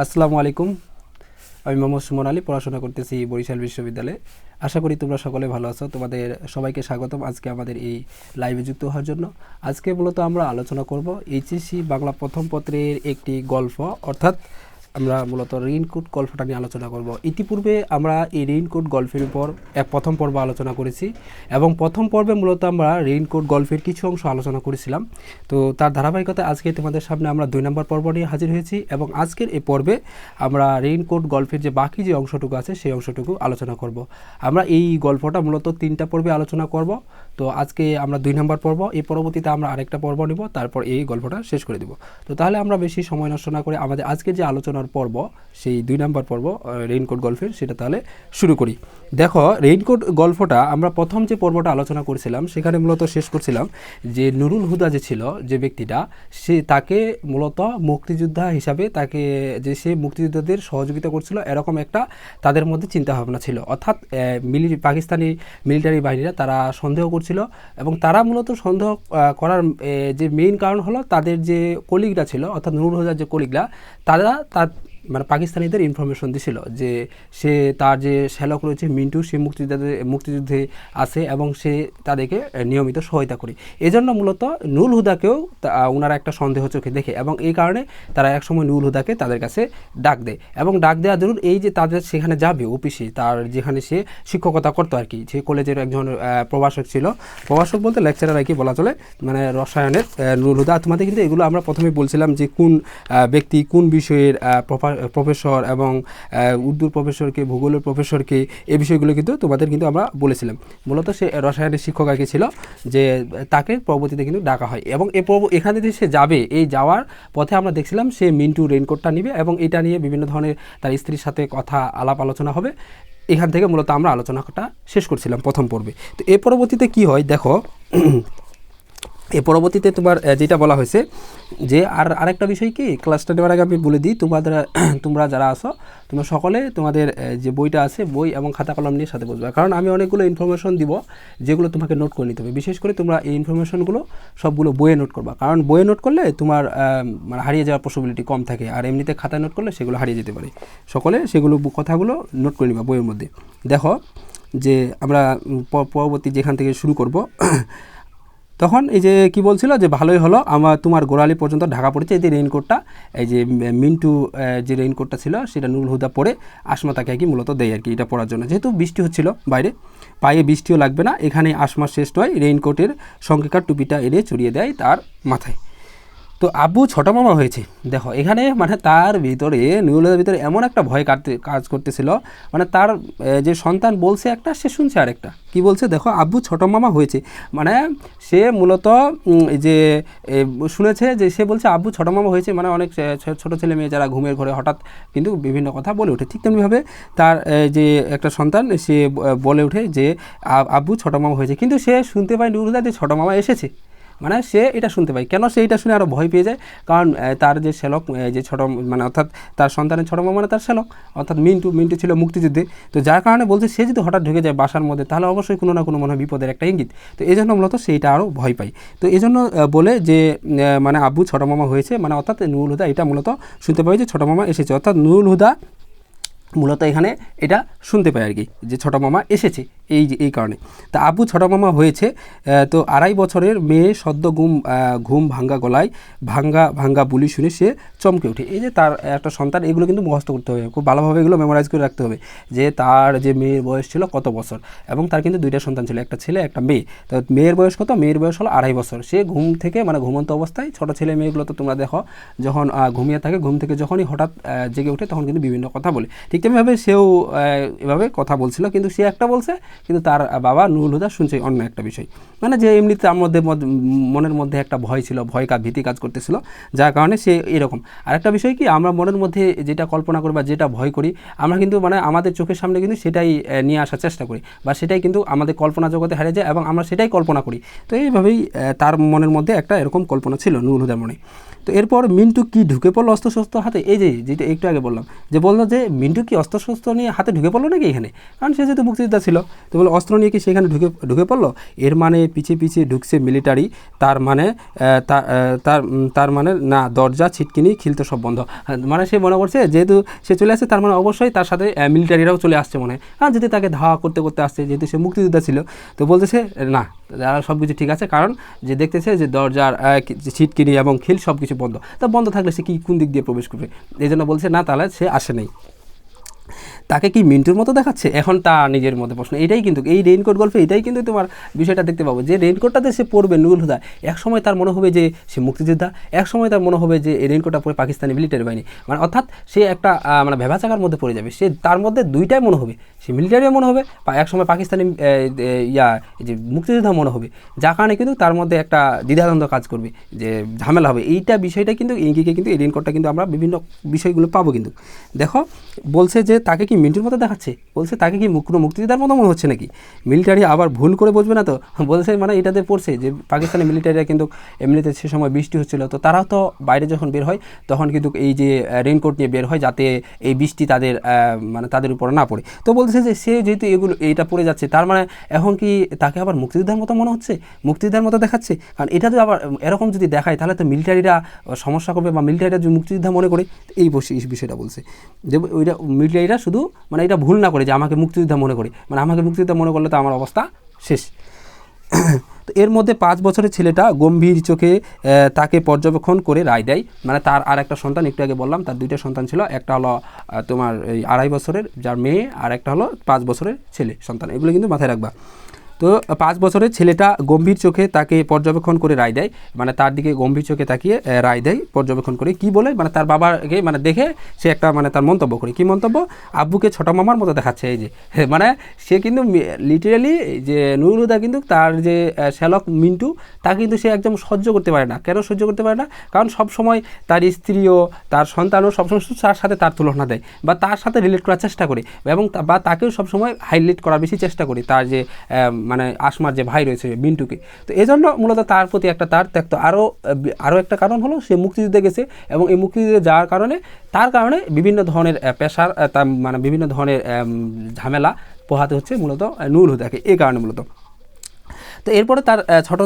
আসসালামু আলাইকুম। আমি মোহাম্মদ সুমন আলী, পড়াশোনা করতেছি বরিশাল বিশ্ববিদ্যালয়ে। আশা করি তোমরা সকলে ভালো আছো। তোমাদের সবাইকে স্বাগতম আজকে আমাদের এই লাইভে যুক্ত হওয়ার জন্য। আজকে মূলত আমরা আলোচনা করব এইচএসসি বাংলা প্রথম পত্রের একটি গল্প, অর্থাৎ আমরা মূলত রেইনকোট গল্পটা নিয়ে আলোচনা করব। ইতিপূর্বে আমরা এই রেইনকোট গল্পের উপর প্রথম পর্ব আলোচনা করেছি এবং প্রথম পর্বে মূলত আমরা রেইনকোট গল্পের কিছু অংশ আলোচনা করেছিলাম। তো তার ধারাবাহিকতায় আজকে তোমাদের সামনে আমরা 2 নম্বর পর্ব নিয়ে হাজির হয়েছি এবং আজকের এই পর্বে আমরা রেইনকোট গল্পের যে বাকি যে অংশটুকু আছে সেই অংশটুকু আলোচনা করব। আমরা এই গল্পটা মূলত 3টা পর্বে আলোচনা করব। তো আজকে আমরা 2 নম্বর পর্ব, এই পরবর্তীতে আমরা আরেকটা পর্ব নিব, তারপর এই গল্পটা শেষ করে দেব। তো তাহলে আমরা বেশি সময় নষ্ট না করে আমাদের আজকে যে আলোচনার পর্ব, সেই 2 নম্বর পর্ব রেইনকোট গল্পের, সেটা তাহলে শুরু করি। দেখো, রেইনকোট গল্পটা আমরা প্রথম যে পর্বটা আলোচনা করেছিলাম সেখানে মূলত শেষ করছিলাম যে নুরুল হুদা যে ছিল, যে ব্যক্তিটা, তাকে মূলত মুক্তিযোদ্ধা হিসাবে তাকে সে মুক্তিযোদ্ধাদের সহযোগিতা করছিল এরকম একটা তাদের মধ্যে চিন্তাভাবনা ছিল। অর্থাৎ পাকিস্তানি মিলিটারি বাহিনীরা তারা সন্দেহ করছিল এবং তারা মূলত সন্দেহ করার যে মেইন কারণ হলো তাদের যে কলিগরা ছিল, অর্থাৎ নুরুল হুদার যে কলিগরা, তারা মানে পাকিস্তানিদের ইনফরমেশন দিছিল যে সে তার যে শ্যালক রয়েছে মিন্টু, সে মুক্তিযুদ্ধে আছে এবং সে তাদেরকে নিয়মিত সহায়তা করে। এজন্য মূলত নুরুল হুদাকেও ওনারা একটা সন্দেহ চোখে দেখে এবং এই কারণে তারা একসময় নুরুল হুদাকে তাদের কাছে ডাক দেয় এবং ডাক দেওয়া জরুর এই যে তাদের সেখানে যাবে অফিসে, তার যেখানে সে শিক্ষকতা করতো আর কি, সে কলেজের একজন প্রভাষক ছিল। প্রভাষক বলতে লেকচারার আর কি বলা চলে, মানে রসায়নের নুরুল হুদা। তোমাদের কিন্তু এগুলো আমরা প্রথমে বলছিলাম যে কোন ব্যক্তি কোন বিষয়ের প্রফেসর এবং উর্দুর প্রফেসরকে, ভূগোলের প্রফেসরকে, এই বিষয়গুলো কিন্তু তোমাদের কিন্তু আমরা বলেছিলাম। মূলত সে রসায়নের শিক্ষক আর কি ছিল, যে তাকে পরবর্তীতে কিন্তু ডাকা হয় এবং এখানে যে সে যাবে, এই যাওয়ার পথে আমরা দেখছিলাম সে মিন্টু রেইনকোটটা নিবে এবং এটা নিয়ে বিভিন্ন ধরনের তার স্ত্রীর সাথে কথা আলাপ আলোচনা হবে। এখান থেকে মূলত আমরা আলোচনাটা শেষ করছিলাম প্রথম পর্বে। তো এর পরবর্তীতে কি হয় দেখো, এর পরবর্তীতে তোমার যেটা বলা হয়েছে যে আরেকটা বিষয় কি, ক্লাসটা নেওয়ার আগে আমি বলে দিই, তোমরা যারা আসো তোমরা সকলে তোমাদের যে বইটা আছে, বই এবং খাতা কলম নিয়ে সাথে বসবে, কারণ আমি অনেকগুলো ইনফরমেশন দিব যেগুলো তোমাকে নোট করে নিতে হবে। বিশেষ করে তোমরা এই ইনফরমেশনগুলো সবগুলো বইয়ে নোট করবা, কারণ বইয়ে নোট করলে তোমার মানে হারিয়ে যাওয়ার পসিবিলিটি কম থাকে, আর এমনিতে খাতায় নোট করলে সেগুলো হারিয়ে যেতে পারে। সকলে সেগুলো কথাগুলো নোট করে নিবা বইয়ের মধ্যে। দেখো যে আমরা পরবর্তী যেখান থেকে শুরু করব, তখন এই যে কি বলছিল যে ভালোই হলো তোমার গোড়ালি পর্যন্ত ঢাকা পড়েছে। এই যে রেইনকোটটা, এই যে মিন্টু যে রেইনকোটটা ছিল সেটা নুরুল হুদা পরে আসমা তাকে আর কি মূলত দেয় আর কি এটা পরার জন্য, যেহেতু বৃষ্টি হচ্ছিল বাইরে, পায়ে বৃষ্টিও লাগবে না, এখানে আসমা শেষ নয়, রেইনকোটের সংখ্যাকার টুপিটা এনে চড়িয়ে দেয় তার মাথায়। তো আব্বু ছোটো মামা হয়েছে। দেখো এখানে মানে তার ভিতরে, নুরুলের ভিতরে এমন একটা ভয় কাজ করতেছিল, মানে তার যে সন্তান বলছে একটা, সে শুনছে আরেকটা। কি বলছে দেখো, আব্বু ছোটো মামা হয়েছে, মানে সে মূলত যে শুনেছে যে সে বলছে আব্বু ছোটো মামা হয়েছে, মানে অনেক ছোটো ছেলে মেয়ে যারা ঘুমের ঘরে হঠাৎ কিন্তু বিভিন্ন কথা বলে ওঠে, ঠিক তেমনিভাবে তার যে একটা সন্তান সে বলে ওঠে যে আব্বু ছোটো মামা হয়েছে, কিন্তু সে শুনতে পায় নুরুলদা যে ছোটো মামা এসেছে, মানে সে এটা শুনতে পায়। কেন সে এটা শুনে আরও ভয় পেয়ে যায়, কারণ তার যে শ্যালক, যে ছোটো মানে অর্থাৎ তার সন্তানের ছোটো মামা মানে তার শ্যালক, অর্থাৎ মিন্টু ছিল মুক্তিযুদ্ধে। তো যার কারণে বলছে সে যদি হঠাৎ ঢুকে যায় বাসার মধ্যে তাহলে অবশ্যই কোনো না কোনো মনে হয় বিপদের একটা ইঙ্গিত। তো এই জন্য মূলত সেইটা আরও ভয় পায়। তো এই জন্য বলে যে মানে আব্বু ছোটো মামা হয়েছে, মানে অর্থাৎ নুরুল হুদা এটা মূলত শুনতে পায় যে ছোটো মামা এসেছে, অর্থাৎ নুরুল হুদা মূলত এখানে এটা শুনতে পায় আর কি যে ছোটো মামা এসেছে, এই কারণে। তা আব্বু ছোটো মামা হয়েছে। তো 2.5 বছরের মেয়ে সদ্য ঘুম ভাঙ্গা গলায় ভাঙ্গা বুলি শুনে সে চমকে ওঠে। এই যে তার একটা সন্তান, এগুলো কিন্তু মুখস্থ করতে হবে, খুব ভালোভাবে এগুলো মেমোরাইজ করে রাখতে হবে যে তার যে মেয়ের বয়স ছিল কত বছর, এবং তার কিন্তু 2টা সন্তান ছিল, একটা ছেলে একটা মেয়ে। তো মেয়ের বয়স কত, মেয়ের বয়স হলো 2.5 বছর। সে ঘুম থেকে, মানে ঘুমন্ত অবস্থায়, ছোটো ছেলে মেয়েগুলো তো তোমরা দেখো যখন ঘুমিয়ে থাকে, ঘুম থেকে যখনই হঠাৎ জেগে ওঠে তখন কিন্তু বিভিন্ন কথা বলে, ঠিক তেমনিভাবে সেও এভাবে কথা বলছিল, কিন্তু সে একটা বলছে, কিন্তু তার বাবা নুরুল হুদা শুনছে অন্য একটা বিষয়, মানে যে এমনিতে তার মনের মধ্যে একটা ভয় ছিল, ভীতি কাজ করতেছিল, যার কারণে সে এরকম। আরেকটা বিষয় কি, আমরা মনের মধ্যে যেটা কল্পনা করি বা যেটা ভয় করি, আমরা কিন্তু মানে আমাদের চোখের সামনে কিন্তু সেটাই নিয়ে আসার চেষ্টা করি, বা সেটাই কিন্তু আমাদের কল্পনা জগতে হারিয়ে যায় এবং আমরা সেটাই কল্পনা করি। তো এইভাবেই তার মনের মধ্যে একটা এরকম কল্পনা ছিল নুরুল হুদার মনে। তো এরপর মিন্টু কি ঢুকে পড়লো অস্ত্রশস্ত্র হাতে, এই যেটা একটু আগে বললাম, যে বললো যে মিন্টু কি অস্ত্রশস্ত্র নিয়ে হাতে ঢুকে পড়লো নাকি এখানে, কারণ সে যেহেতু মুক্তিযোদ্ধা ছিল, তো বলে অস্ত্র নিয়ে কি সেখানে ঢুকে পড়লো, এর মানে পিছিয়ে ঢুকছে মিলিটারি, তার মানে তার মানে না, দরজা ছিটকিনি খিলতে সব বন্ধ। মানে সে মনে করছে যেহেতু সে চলে আসছে তার মানে অবশ্যই তার সাথে মিলিটারিরাও চলে আসছে মনে হয়, কারণ যদি তাকে ধাওয়া করতে আসছে, যেহেতু সে মুক্তিযোদ্ধা ছিল। তো বলতেছে না, সব কিছু ঠিক আছে, কারণ যে দেখতেছে যে দরজার ছিটকিনি এবং খিল সব কিছু বন্ধ। তা বন্ধ থাকলে সে কি কোন দিক দিয়ে প্রবেশ করবে, এই জন্য বলছে না, তাহলে সে আসে নাই। তাকে কি মিন্টুর মতো দেখাচ্ছে, এখন তা নিজের মধ্যে প্রশ্ন। এটাই কিন্তু এই রেইনকোট গল্পে এটাই কিন্তু তোমার বিষয়টা দেখতে পাবো, যে রেইনকোটটাতে সে পড়বে নুরুল হুদা, এক সময় তার মনে হবে যে সে মুক্তিযোদ্ধা, এক সময় তার মনে হবে যে এই রেইনকোটটা পরে পাকিস্তানি মিলিটারি বাহিনী, মানে অর্থাৎ সে একটা মানে ভেবাচাকার মধ্যে পড়ে যাবে। সে তার মধ্যে দুইটাই মনে হবে, সে মিলিটারিও মনে হবে, এক সময় পাকিস্তানি যে মুক্তিযোদ্ধা মনে হবে, যার কারণে কিন্তু তার মধ্যে একটা দ্বিধাদ্বন্দ্ব কাজ করবে, যে ঝামেলা হবে। এইটা বিষয়টা কিন্তু ইঙ্গিকে কিন্তু এই রেইনকোটটা কিন্তু আমরা বিভিন্ন বিষয়গুলো পাবো। কিন্তু দেখো বলছে যে তাকে কি মিন্টুর মতো দেখাচ্ছে, বলছে তাকে কি কোনো মুক্তিযোদ্ধার মতো মনে হচ্ছে নাকি, মিলিটারি আবার ভুল করে বসবে না তো। বলছে মানে এটাতে পড়ছে যে পাকিস্তানি মিলিটারিরা কিন্তু এমনিতে সে সময় বৃষ্টি হচ্ছিল, তো তারাও তো বাইরে যখন বের হয় তখন কিন্তু এই যে রেইনকোট নিয়ে বের হয়, যাতে এই বৃষ্টি তাদের মানে তাদের উপর না পড়ে। তো বলছে যে সে যেহেতু এইটা পড়ে যাচ্ছে, তার মানে এখন কি তাকে আবার মুক্তিযোদ্ধার মতো মনে হচ্ছে, মুক্তিযোদ্ধার মতো দেখাচ্ছে। কারণ এটা যদি আবার এরকম যদি দেখায়, তাহলে তো মিলিটারিরা সমস্যা করবে, বা মিলিটারিরা যদি মুক্তিযোদ্ধা মনে করে, এই বিষয়টা বলছে যে ওইটা মিলিটারিরা শুধু মানে এটা ভুল না করে যে আমাকে মুক্তিযোদ্ধা মনে করে, মানে আমাকে মুক্তিযোদ্ধা মনে করলে তো আমার অবস্থা শেষ। তো এর মধ্যে 5 বছরের ছেলেটা গম্ভীর চোখে তাকে পর্যবেক্ষণ করে রায় দেয়। মানে তার আর একটা সন্তান, একটু আগে বললাম তার 2টা সন্তান ছিল, একটা হলো তোমার এই 2.5 বছরের যার মেয়ে, আর একটা হলো 5 বছরের ছেলে সন্তান। এগুলো কিন্তু মাথায় রাখবা। তো 5 বছরের ছেলেটা গম্ভীর চোখে তাকে পর্যবেক্ষণ করে রায় দেয়, মানে তার দিকে গম্ভীর চোখে তাকিয়ে রায় দেয়, পর্যবেক্ষণ করে কি বলে, মানে তার বাবাকে মানে দেখে সে একটা মানে তার মন্তব্য করে, কি মন্তব্য, আব্বুকে ছোটো মামার মতো দেখাচ্ছে। এই যে মানে সে কিন্তু লিটারালি যে নুরুল হুদা কিন্তু তার যে শ্যালক মিন্টু, তা কিন্তু সে একদম সহ্য করতে পারে না। কেন সহ্য করতে পারে না, কারণ সবসময় তার স্ত্রীও তার সন্তানও সবসময় তার সাথে তার তুলনা দেয়, বা তার সাথে রিলেট করার চেষ্টা করে, এবং বা তাকেও সবসময় হাইলাইট করার বেশি চেষ্টা করে, তার যে মানে আসমার যে ভাই রয়েছে মিন্টুকে। তো এই জন্য মূলত তার প্রতি একটা তার ত্যাক্ত। আরও একটা কারণ হলো সে মুক্তিযুদ্ধে গেছে, এবং এই মুক্তিযুদ্ধে যাওয়ার কারণে তার কারণে বিভিন্ন ধরনের পেশার মানে বিভিন্ন ধরনের ঝামেলা পোহাতে হচ্ছে মূলত নুরুল হুদাকে, এই কারণে মূলত। তো এরপরে তার ছোট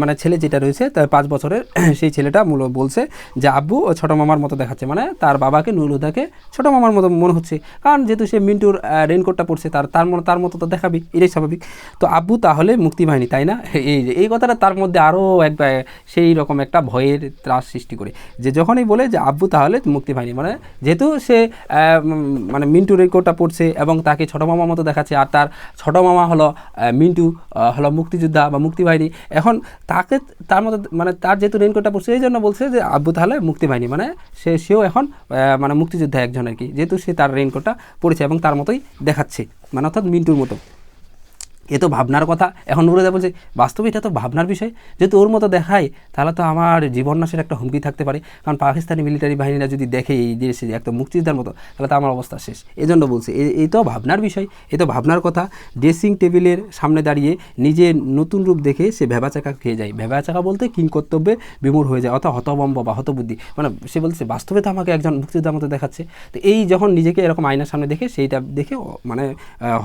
মানে ছেলে যেটা রয়েছে তার 5 বছরের, সেই ছেলেটা মূলত বলছে যে আব্বু ও ছোটো মামার মতো দেখাচ্ছে, মানে তার বাবাকে নুরুল হুদাকে ছোটো মামার মতো মনে হচ্ছে, কারণ যেহেতু সে মিন্টুর রেইনকোটটা পড়ছে, তার মতো তো দেখাবি, এটাই স্বাভাবিক। তো আব্বু তাহলে মুক্তিবাহিনী, তাই না, এই কথাটা তার মধ্যে আরও একবার সেই রকম একটা ভয়ের ত্রাস সৃষ্টি করে, যে যখনই বলে যে আব্বু তাহলে মুক্তিবাহিনী, মানে যেহেতু সে মানে মিন্টুর রেইনকোটটা পড়ছে এবং তাকে ছোটো মামার মতো দেখাচ্ছে, আর তার ছোটো মামা হলো মিন্টু হলো মুক্তিযোদ্ধা বা মুক্তিবাহিনী, এখন তাকে তার মতো মানে তার যেহেতু রেইনকোটটা পড়ছে, এই জন্য বলছে যে আব্বু তাহলে মুক্তিবাহিনী, মানে সেও এখন মানে মুক্তিযোদ্ধা একজন আর কি, যেহেতু সে তার রেইনকোটটা পড়েছে এবং তার মতোই দেখাচ্ছে, মানে অর্থাৎ মিন্টুর মতো। এ তো ভাবনার কথা। এখন নুরুল বলছে বাস্তবে এটা তো ভাবনার বিষয়, যেহেতু ওর মতো দেখায় তাহলে তো আমার জীবন নাশের একটা হুমকি থাকতে পারে, কারণ পাকিস্তানি মিলিটারি বাহিনীরা যদি দেখে এই দেশে একটা মুক্তিযোদ্ধার মতো, তাহলে তো আমার অবস্থা শেষ। এই জন্য বলছে এই তো ভাবনার বিষয়, এ তো ভাবনার কথা। ড্রেসিং টেবিলের সামনে দাঁড়িয়ে নিজের নতুন রূপ দেখে সে ভেবাচাকা খেয়ে যায়, ভেবাচাকা বলতে কিং কর্তব্যে বিমূঢ় হয়ে যায়, অর্থাৎ হতবম্ব বা হতবুদ্ধি, মানে সে বলছে বাস্তবে তো আমাকে একজন মুক্তিযোদ্ধার মতো দেখাচ্ছে। তো এই যখন নিজেকে এরকম আয়নার সামনে দেখে, সেইটা দেখে মানে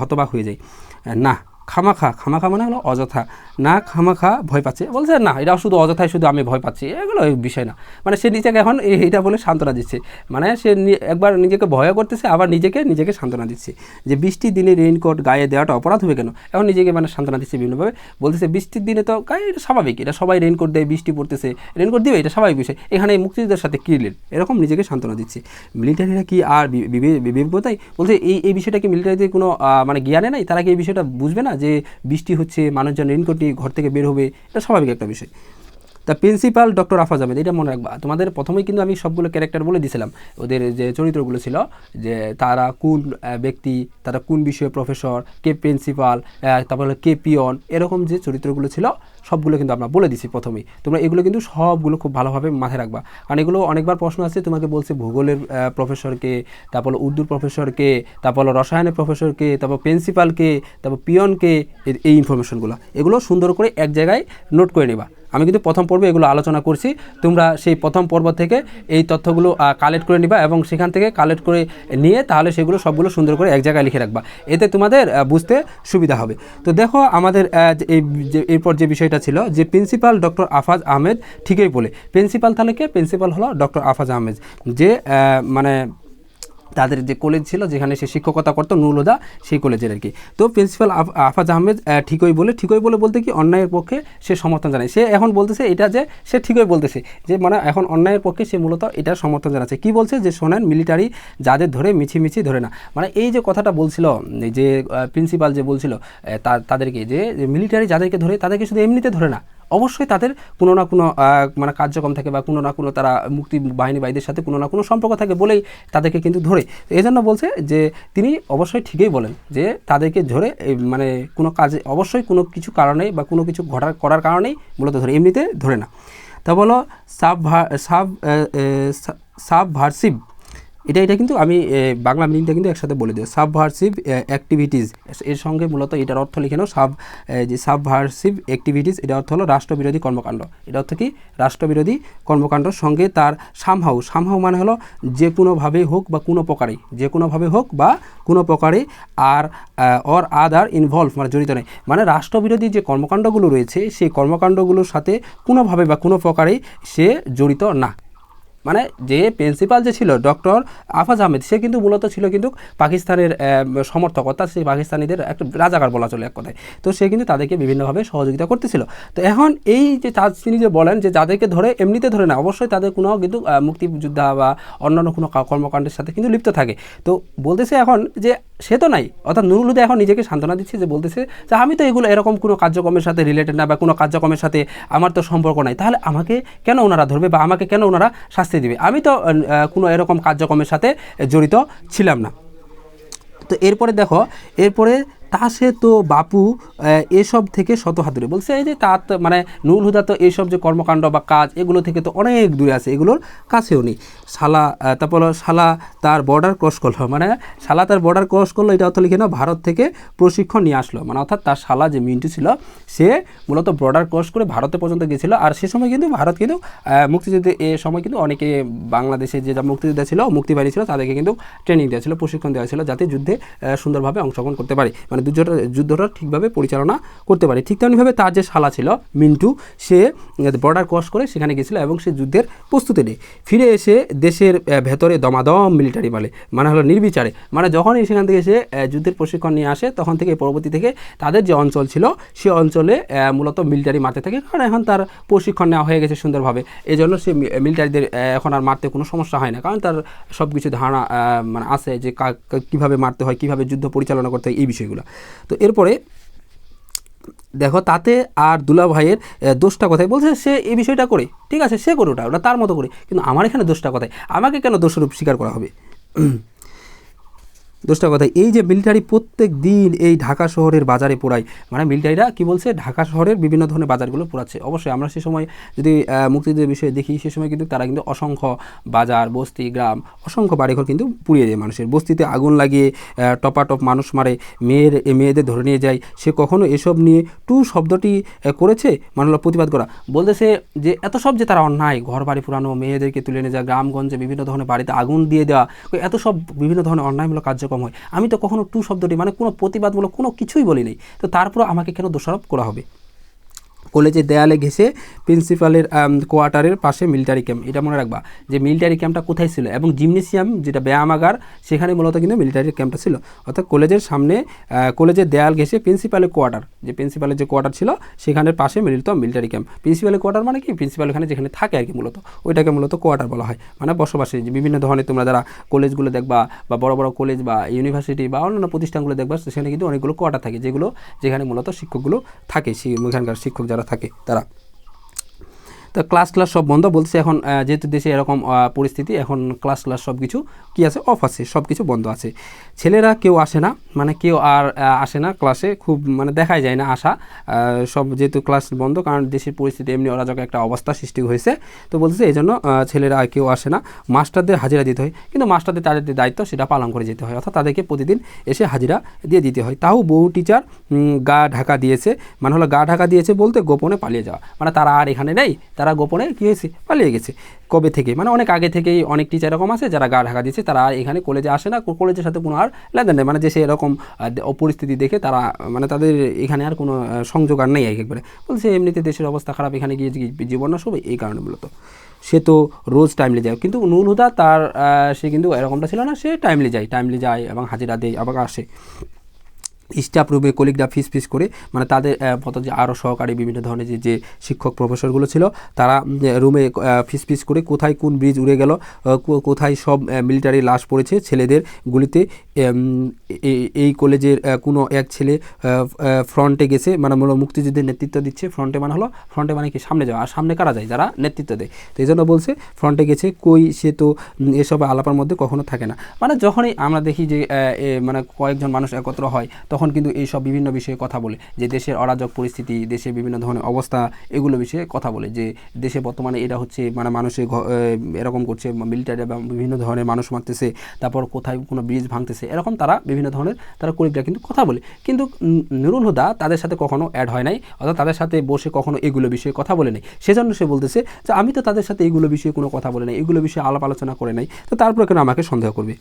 হতবাক হয়ে যায়। না খামাখা মানে হলো অযথা, না খামাখা ভয় পাচ্ছে, বলছে না এটা শুধু অযথাই শুধু আমি ভয় পাচ্ছি, এগুলো বিষয় না। মানে সে নিজেকে এখন এইটা বলে সান্ত্বনা দিচ্ছে, মানে সে একবার নিজেকে ভয় করতেছে, আবার নিজেকে সান্ত্বনা দিচ্ছে যে বৃষ্টির দিনে রেইনকোট গায়ে দেওয়াটা অপরাধ হবে কেন, এখন নিজেকে মানে সান্ত্বনা দিচ্ছে বিভিন্নভাবে। বলতেছে বৃষ্টির দিনে তো গায়ে এটা স্বাভাবিক, এটা সবাই রেইনকোট দেয়, বৃষ্টি পড়তেছে, রেইনকোট দিবে, এটা স্বাভাবিক বিষয়, এখানে মুক্তিযুদ্ধের সাথে কী রিলেট, এরকম নিজেকে সান্ত্বনা দিচ্ছে। মিলিটারিরা কি আর বিবেকবোধাই বলছে এই বিষয়টা কি মিলিটারিতে কোনো মানে জ্ঞানে নাই, তারা কি এই বিষয়টা বুঝবে না যে বৃষ্টি হচ্ছে, মানুষজন রেইনকোট নিয়ে ঘর থেকে বের হবে, এটা স্বাভাবিক একটা বিষয়। The principal doctor Afaz Ahmed, এটা মনে রাখবা। তোমাদের প্রথমেই কিন্তু আমি সবগুলো ক্যারেক্টার বলে দিয়েছিলাম, ওদের যে চরিত্রগুলো ছিল, যে তারা কোন ব্যক্তি, তারা কোন বিষয়ে প্রফেসর, কে প্রিন্সিপাল, তারপর কে পিয়ন, এরকম যে চরিত্রগুলো ছিল সবগুলো কিন্তু আমরা বলে দিছি প্রথমেই। তোমরা এগুলো কিন্তু সবগুলো খুব ভালোভাবে মাথায় রাখবা, কারণ এগুলো অনেকবার প্রশ্ন আছে, তোমাকে বলছে ভূগোলের প্রফেসরকে, তারপর উর্দুর প্রফেসরকে, তারপর রসায়নের প্রফেসরকে, তারপর প্রিন্সিপালকে, তারপর পিয়নকে, এই ইনফরমেশনগুলো এগুলো সুন্দর করে এক জায়গায় নোট করে নেবা। আমি কিন্তু প্রথম পর্বে এগুলো আলোচনা করছি, তোমরা সেই প্রথম পর্ব থেকে এই তথ্যগুলো কালেক্ট করে নিবা এবং সেখান থেকে কালেক্ট করে নিয়ে তাহলে সেগুলো সবগুলো সুন্দর করে এক জায়গায় লিখে রাখবা, এতে তোমাদের বুঝতে সুবিধা হবে। তো দেখো আমাদের এরপর যে বিষয়টা ছিল যে প্রিন্সিপাল ডক্টর আফাজ আহমেদ ঠিকই বলে। প্রিন্সিপাল তাহলে কে? প্রিন্সিপাল হলো ডক্টর আফাজ আহমেদ, যে মানে তাদের যে কলেজ ছিল যেখানে সে শিক্ষকতা করতো নুরুল হুদা, সেই কলেজের আর কি। তো প্রিন্সিপাল আফাজ আহমেদ ঠিকই বলে বলতে কি অন্যায়ের পক্ষে সে সমর্থন জানায়। সে এখন বলতেছে এটা যে সে ঠিকই বলতেছে, যে মানে এখন অন্যায়ের পক্ষে সে মূলত এটার সমর্থন জানাচ্ছে। কি বলছে? যে শোনেন, মিলিটারি যাদের ধরে মিছি ধরে না। মানে এই যে কথাটা বলছিল যে প্রিন্সিপাল যে বলছিল তাদেরকে, যে মিলিটারি যাদেরকে ধরে তাদেরকে শুধু এমনিতে ধরে না, অবশ্যই তাদের কোনো না কোনো মানে কার্যক্রম থাকে বা কোনো না কোনো তারা মুক্তি বাহিনীর সাথে কোনো না কোনো সম্পর্ক থাকে বলেই তাদেরকে কিন্তু ধরে। এই জন্য বলছে যে তিনি অবশ্যই ঠিকই বলেন যে তাদেরকে ধরে মানে কোনো কাজে অবশ্যই কোনো কিছু কারণে বা কোনো কিছু করার কারণেই মূলত ধরে, এমনিতে ধরে না। তা বলো সাবভার্সিভ, এটা কিন্তু আমি বাংলা মিনিংটা কিন্তু একসাথে বলে দিই। সাবভার্সিভ অ্যাক্টিভিটিস, এর সঙ্গে মূলত এটার অর্থ লিখে নাও। যে সাবভার্সিভ অ্যাক্টিভিটিস, এটা অর্থ হলো রাষ্ট্রবিরোধী কর্মকাণ্ড। এটা অর্থ কি? রাষ্ট্রবিরোধী কর্মকাণ্ডর সঙ্গে তার সামহাউ মানে হলো যে কোনোভাবে হোক বা কোনো প্রকারে, যে কোনোভাবে হোক বা কোনো প্রকারে অর আদার ইনভলভ মানে জড়িত নেই। মানে রাষ্ট্রবিরোধী যে কর্মকাণ্ডগুলো রয়েছে সেই কর্মকাণ্ডগুলোর সাথে কোনোভাবে বা কোনো প্রকারেই সে জড়িত না। মানে যে প্রিন্সিপাল যে ছিল ডক্টর আফাজ আহমেদ, সে কিন্তু মূলত ছিল কিন্তু পাকিস্তানের সমর্থক, অর্থাৎ সেই পাকিস্তানিদের একটা রাজাকার বলা চলে এক কথায়। তো সে কিন্তু তাদেরকে বিভিন্নভাবে সহযোগিতা করতেছিল। তো এখন এই যে তিনি যে বলেন যে যাদেরকে ধরে এমনিতে ধরে না, অবশ্যই তাদের কোনো কিন্তু মুক্তিযোদ্ধা বা অন্যান্য কোনো কর্মকাণ্ডের সাথে কিন্তু লিপ্ত থাকে। তো বলতেছে এখন যে সে তো নাই, অর্থাৎ নুরুল হুদা এখন নিজেকে সান্ত্বনা দিচ্ছে, যে বলতেছে যে আমি তো এগুলো এরকম কোনো কার্যক্রমের সাথে রিলেটেড না বা কোনো কার্যক্রমের সাথে আমার তো সম্পর্ক নাই, তাহলে আমাকে কেন ওনারা ধরবে বা আমাকে কেন ওনারা শাস্তি দেবে? আমি তো কোনো এরকম কার্যক্রমের সাথে জড়িত ছিলাম না। তো এরপরে দেখো, এরপরে তা সে তো বাপু এসব থেকে শত হাত দূরে। বলছে এই যে তার মানে নুরুল হুদা তো এইসব যে কর্মকাণ্ড বা কাজ এগুলো থেকে তো অনেক দূরে আছে, এগুলোর কাছেও নেই। তারপর শালা তার বর্ডার ক্রস করলো, মানে শালা তার বর্ডার ক্রস করলো, এটা অর্থ লিখে না ভারত থেকে প্রশিক্ষণ নিয়ে আসলো। মানে অর্থাৎ তার শালা যে মিন্টু ছিল সে মূলত বর্ডার ক্রস করে ভারতে পর্যন্ত গেছিলো। আর সে সময় কিন্তু ভারত কিন্তু মুক্তিযুদ্ধে এ সময় কিন্তু অনেকে বাংলাদেশে যে যা মুক্তিযোদ্ধা ছিল, মুক্তিবাহিনী ছিল, তাদেরকে কিন্তু ট্রেনিং দেওয়া ছিল, প্রশিক্ষণ দেওয়া ছিল, যাতে যুদ্ধে সুন্দরভাবে অংশগ্রহণ করতে পারে, মানে যুদ্ধটা ঠিকভাবে পরিচালনা করতে পারে। ঠিক তেমনিভাবে তার যে শালা ছিল মিন্টু, সে বর্ডার ক্রস করে সেখানে গেছিলো এবং সে যুদ্ধের প্রস্তুতি নেয়। ফিরে এসে দেশের ভেতরে দমাদম মিলিটারি মানে হলো নির্বিচারে, মানে যখনই সেখান থেকে সে যুদ্ধের প্রশিক্ষণ নিয়ে আসে তখন থেকে পরবর্তী থেকে তাদের যে অঞ্চল ছিল সে অঞ্চলে মূলত মিলিটারি মারতে থাকে, কারণ এখন তার প্রশিক্ষণ নেওয়া হয়ে গেছে সুন্দরভাবে। এই জন্য সে মিলিটারিদের এখন আর মারতে কোনো সমস্যা হয় না, কারণ তার সব কিছু ধারণা মানে আছে যে কীভাবে মারতে হয়, কীভাবে যুদ্ধ পরিচালনা করতে হয়, এই বিষয়গুলো। তো এরপরে দেখো, তাতে আর দুলা ভাইয়ের দোষটা কথায় বলছে সে এই বিষয়টা করে, ঠিক আছে সে করে ওটা তার মতো করে, কিন্তু আমার এখানে দোষটা কথায়, আমাকে কেন দোষরূপ স্বীকার করা হবে? দোষটা কথায় এই যে মিলিটারি প্রত্যেক দিন এই ঢাকা শহরের বাজারে পোড়ায়, মানে মিলিটারিরা কি বলছে, ঢাকা শহরের বিভিন্ন ধরনের বাজারগুলো পোড়াচ্ছে। অবশ্যই আমরা সে সময় যদি মুক্তিযুদ্ধের বিষয়ে দেখি, সে সময় কিন্তু তারা কিন্তু অসংখ্য বাজার, বস্তি, গ্রাম, অসংখ্য বাড়িঘর কিন্তু পুড়িয়ে দেয় মানুষের। বস্তিতে আগুন লাগিয়ে টপাটপ মানুষ মারে, মেয়েদের ধরে নিয়ে যায়। সে কখনো এসব নিয়ে শব্দটি করেছে, মানে প্রতিবাদ করা। বলতেছে যে এত সব যে তারা অন্যায়, ঘর বাড়ি পুরানো, মেয়েদেরকে তুলে নিয়ে যাওয়া, গ্রামগঞ্জে বিভিন্ন ধরনের বাড়িতে আগুন দিয়ে দেওয়া, এত সব বিভিন্ন ধরনের অন্যায়মূলক কার্যক্রম হয়, আমি তো কখনো শব্দটি মানে কোনো প্রতিবাদমূলক কোনো কিছুই বলি নাই, তো তারপর আমাকে কেন দোষারোপ করা হবে? কলেজের দেয়ালে ঘেঁষে প্রিন্সিপালের কোয়ার্টারের পাশে মিলিটারি ক্যাম্প, এটা মনে রাখবা যে মিলিটারি ক্যাম্পটা কোথায় ছিল, এবং জিমনেসিয়াম যেটা ব্যায়ামাগার সেখানে মূলত কিন্তু মিলিটারি ক্যাম্পটা ছিল। অর্থাৎ কলেজের সামনে কলেজের দেয়াল ঘেঁষে প্রিন্সিপালের কোয়ার্টার, যে প্রিন্সিপালের যে কোয়ার্টার ছিল সেখানের পাশে মিলিটারি ক্যাম্প। প্রিন্সিপালের কোয়ার্টার মানে কি, প্রিন্সিপাল এখানে যেখানে থাকে আর কি, মূলত ওইটাকে মূলত কোয়ার্টার বলা হয়, মানে বসবাসী। যে বিভিন্ন ধরনের তোমরা যারা কলেজগুলো দেখবা বা বড় বড় কলেজ বা ইউনিভার্সিটি বা অন্যান্য প্রতিষ্ঠানগুলো দেখবা, সেখানে কিন্তু অনেকগুলো কোয়ার্টার থাকে, যেখানে মূলত শিক্ষকগুলো থাকে, ওইখানকার শিক্ষক যারা থাকে তারা। তো ক্লাস সব বন্ধ বলছে এখন, যেহেতু দেশে এরকম পরিস্থিতি, এখন ক্লাস সব কিছু কী আছে, অফ আছে, সব কিছু বন্ধ আছে। ছেলেরা কেউ আসে না, মানে কেউ আর আসে না ক্লাসে, খুব মানে দেখাই যায় না আসা, সব যেহেতু ক্লাস বন্ধ, কারণ দেশের পরিস্থিতি এমনি অরাজক একটা অবস্থা সৃষ্টি হয়েছে। তো বলছে এই জন্য ছেলেরা আর কেউ আসে না, মাস্টারদের হাজিরা দিতে হয়, কিন্তু মাস্টারদের তাদের যে দায়িত্ব সেটা পালন করে যেতে হয়, অর্থাৎ তাদেরকে প্রতিদিন এসে হাজিরা দিয়ে দিতে হয়। তাও বহু টিচার গা ঢাকা দিয়েছে, মানে হলো গা ঢাকা দিয়েছে বলতে গোপনে পালিয়ে যাওয়া, মানে তারা আর এখানে নেই, তারা গোপনে কী হয়েছে, পালিয়ে গেছে। কবে থেকে, মানে অনেক আগে থেকেই অনেক টিচার এরকম আছে যারা গা ঢাকা দিয়েছে, তারা আর এখানে কলেজে আসে না, কলেজের সাথে কোনো আর লেনদেন নেই, মানে যে সে এরকম পরিস্থিতি দেখে তারা মানে তাদের এখানে আর কোনো সংযোগ আর নেই একবারে। বলছে এমনিতে দেশের অবস্থা খারাপ, এখানে গিয়ে জীবন নাশ হবে, এই কারণে মূলত। সে তো রোজ টাইমলি যায়, কিন্তু নুরুল হুদা তার সে কিন্তু এরকমটা ছিল না, সে টাইমলি যায় এবং হাজিরা দেয়, আবার আসে। স্টাফ রুমে কলিগরা ফিস করে, মানে তাদের মতো যে আরও সহকারী বিভিন্ন ধরনের যে শিক্ষক প্রফেসরগুলো ছিল, তারা রুমে ফিস করে কোথায় কোন ব্রিজ উড়ে গেল, কোথায় সব মিলিটারি লাশ পড়েছে ছেলেদের গুলিতে। এই কলেজের কোনো এক ছেলে ফ্রন্টে গেছে, মানে মুক্তিযুদ্ধের নেতৃত্ব দিচ্ছে। ফ্রন্টে মানে কি সামনে যাওয়া, আর সামনে কারা যায়, যারা নেতৃত্ব দেয়। তো এই জন্য বলছে ফ্রন্টে গেছে, কই সে তো এসব আলাপার মধ্যে কখনো থাকে না। মানে যখনই আমরা দেখি যে মানে কয়েকজন মানুষ একত্র হয়, তখন কিন্তু এইসব বিভিন্ন বিষয়ে কথা বলে, যে দেশের অরাজক পরিস্থিতি, দেশের বিভিন্ন ধরনের অবস্থা, এগুলো বিষয়ে কথা বলে, যে দেশে বর্তমানে এটা হচ্ছে, মানে মানুষের এরকম করছে, মিলিটারি বা বিভিন্ন ধরনের মানুষ মারতেছে, তারপর কোথায় কোনো ব্রিজ ভাঙতেছে, এরকম তারা বিভিন্ন ধরনের তারা কলিগরা কিন্তু কথা বলে। কিন্তু নুরুল হুদা তাদের সাথে কখনো অ্যাড হয় নাই, অর্থাৎ তাদের সাথে বসে কখনো এগুলো বিষয়ে কথা বলে নেই। সেজন্য সে বলতেছে যে আমি তো তাদের সাথে এগুলো বিষয়ে কোনো কথা বলে নাই, এগুলো বিষয়ে আলাপ আলোচনা করে নাই, তো তারপরে কেন আমাকে সন্দেহ করবে।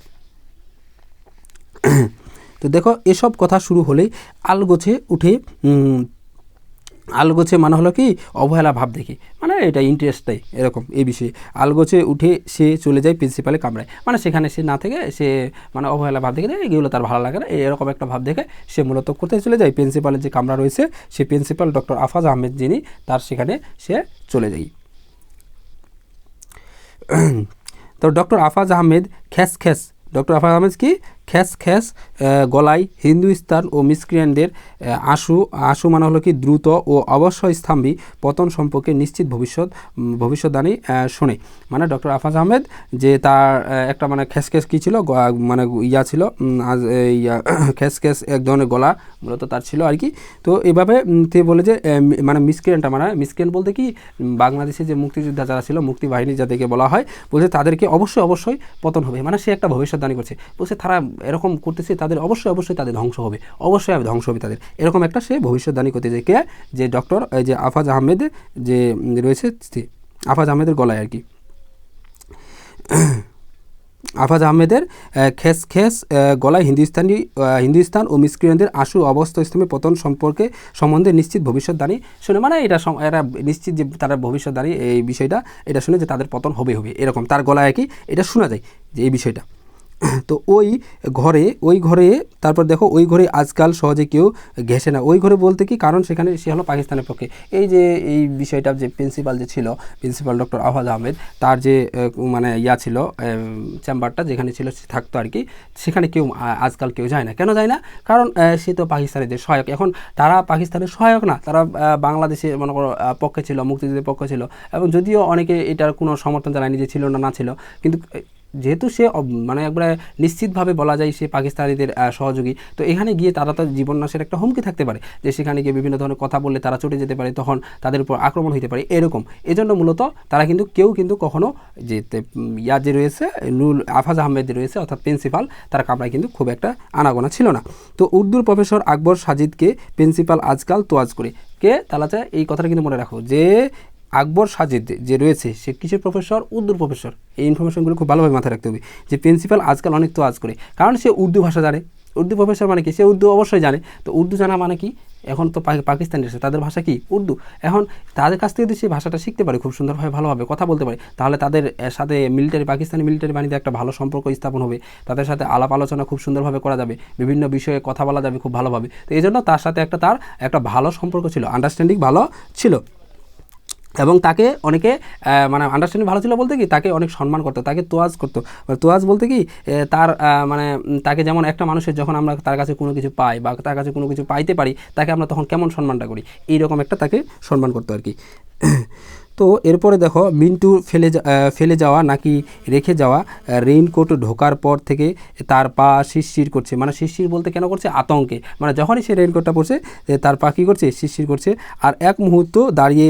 তো দেখো, এসব কথা শুরু হলেই আলগোছে মানে হলো কি অবহেলা ভাব দেখি, মানে এটা ইন্টারেস্ট দেয় এরকম এই বিষয়ে। আলগোছে উঠে সে চলে যায় প্রিন্সিপালের কামরায়, মানে সেখানে সে না থেকে সে মানে অবহেলা ভাব দেখে এগুলো তার ভালো লাগে না, এরকম একটা ভাব দেখে সে মূলত কোথায় চলে যায়, প্রিন্সিপালের যে কামরা রয়েছে, সে প্রিন্সিপাল ডক্টর আফাজ আহমেদ যিনি, তার সেখানে সে চলে যায়। তো ডক্টর আফাজ আহমেদ ডক্টর আফাজ আহমেদ কি খ্যাস গলায় হিন্দুস্তান ও মিসক্রিয়ানদের আশু মানে হলো কি দ্রুত ও অবশ্যস্থম্ভী পতন সম্পর্কে নিশ্চিত ভবিষ্যৎবাণী শোনে। মানে ডক্টর আফাজ আহমেদ যে তার একটা মানে খ্যাস কী ছিল, মানে ইয়া ছিল, খ্যাস এক ধরনের গলা মূলত তার ছিল আর কি। তো এভাবে তে বলে যে মানে মিসক্রিয়ান বলতে কি বাংলাদেশে যে মুক্তিযোদ্ধা যারা ছিল, মুক্তি বাহিনী যাদেরকে বলা হয়, বলছে তাদেরকে অবশ্যই পতন হবে, মানে সে একটা ভবিষ্যৎবাণী করছে, বলছে তারা এরকম করতেছে, তাদের অবশ্যই তাদের ধ্বংস হবে, ধ্বংস হবে তাদের, এরকম একটা সে ভবিষ্যৎবাণী করতে যে কে, যে ডক্টর যে আফাজ আহমেদ যে রয়েছে, আফাজ আহমেদের গলায় আর কি। আফাজ আহমেদের খ্যাস গলায় হিন্দুস্তান ও মিসক্রিয়ানদের আশু অবস্থস্থমে পতন সম্বন্ধে নিশ্চিত ভবিষ্যৎবাণী শুনে, মানে এটা নিশ্চিত যে তারা ভবিষ্যৎবাণী এই বিষয়টা এটা শুনে যে তাদের পতন হবে, এরকম তার গলায় আর কি এটা শোনা যায় যে এই বিষয়টা। তো ওই ঘরে তারপর দেখো, ওই ঘরে আজকাল সহজে কেউ ঘেঁষে না। ওই ঘরে বলতে কি, কারণ সেখানে সে হলো পাকিস্তানের পক্ষে। এই যে এই বিষয়টা যে প্রিন্সিপাল যে ছিল, প্রিন্সিপাল ডক্টর আফাজ আহমেদ, তার যে মানে ইয়া ছিল চেম্বারটা যেখানে ছিল সে থাকতো আর কি, সেখানে আজকাল কেউ যায় না। কেন যায় না? কারণ সে তো পাকিস্তানিদের সহায়ক। এখন তারা পাকিস্তানের সহায়ক না, তারা বাংলাদেশের মনে করো পক্ষে ছিল, মুক্তিযুদ্ধের পক্ষে ছিল, এবং যদিও অনেকে এটার কোনো সমর্থন জানায়নি যে ছিল না ছিল, কিন্তু যেহেতু সে মানে একবারে নিশ্চিতভাবে বলা যায় সে পাকিস্তানিদের সহযোগী, তো এখানে গিয়ে তারা তো জীবন নাশের একটা হুমকি থাকতে পারে, যে সেখানে গিয়ে বিভিন্ন ধরনের কথা বললে তারা চটে যেতে পারে, তখন তাদের উপর আক্রমণ হতে পারে, এরকম। এজন্য মূলত তারা কেউ কিন্তু কখনো যে যে রয়েছে আফাজ আহমেদ রয়েছে অর্থাৎ প্রিন্সিপাল, তার কামরায় কিন্তু খুব একটা আনাগোনা ছিল না। তো উর্দুর প্রফেসর আকবর সাজিদকে প্রিন্সিপাল আজকাল তোয়াজ করে, কে তালাচা এই কথাটা কিন্তু মনে রাখো, যে আকবর সাজিদ যে রয়েছে সে কিসের প্রফেসর? উর্দুর প্রফেসর। এই ইনফরমেশনগুলো খুব ভালোভাবে মাথায় রাখতে হবে, যে প্রিন্সিপাল আজকাল অনেক তোয়াজ করে, কারণ সে উর্দু ভাষা জানে। উর্দু প্রফেসর মানে কি, সে উর্দু অবশ্যই জানে। তো উর্দু জানা মানে কি, এখন তো পাকিস্তানের এসে তাদের ভাষা কি উর্দু, এখন তাদের কাছ থেকে যদি সেই ভাষাটা শিখতে পারে, খুব সুন্দরভাবে ভালোভাবে কথা বলতে পারে, তাহলে তাদের সাথে পাকিস্তানি মিলিটারি বাহিনীতে একটা ভালো সম্পর্ক স্থাপন হবে, তাদের সাথে আলাপ আলোচনা খুব সুন্দরভাবে করা যাবে, বিভিন্ন বিষয়ে কথা বলা যাবে খুব ভালোভাবে। তো এই জন্য তার সাথে তার একটা ভালো সম্পর্ক ছিল, আন্ডারস্ট্যান্ডিং ভালো ছিল, এবং তাকে অনেকে মানে আন্ডারস্ট্যান্ডিং ভালো ছিল বলতে কি, তাকে অনেক সম্মান করতো, তাকে তোয়াজ করতো। তোয়াজ বলতে কি, তার মানে তাকে যেমন একটা মানুষের যখন আমরা তার কাছে কোনো কিছু পাই বা তার কাছে কোনো কিছু পাইতে পারি, তাকে আমরা তখন কেমন সম্মানটা করি, এইরকম একটা তাকে সম্মান করতো আর কি। তো এরপরে দেখো মিন্টু ফেলে যাওয়া নাকি রেখে যাওয়া রেইনকোট ঢোকার পর থেকে তার পা শিরশির করছে। মানে শিরশির বলতে কেন করছে? আতঙ্কে। মানে যখনই সে রেইনকোটটা পরছে তার পা কী করছে? শিরশির করছে। আর এক মুহূর্ত দাঁড়িয়ে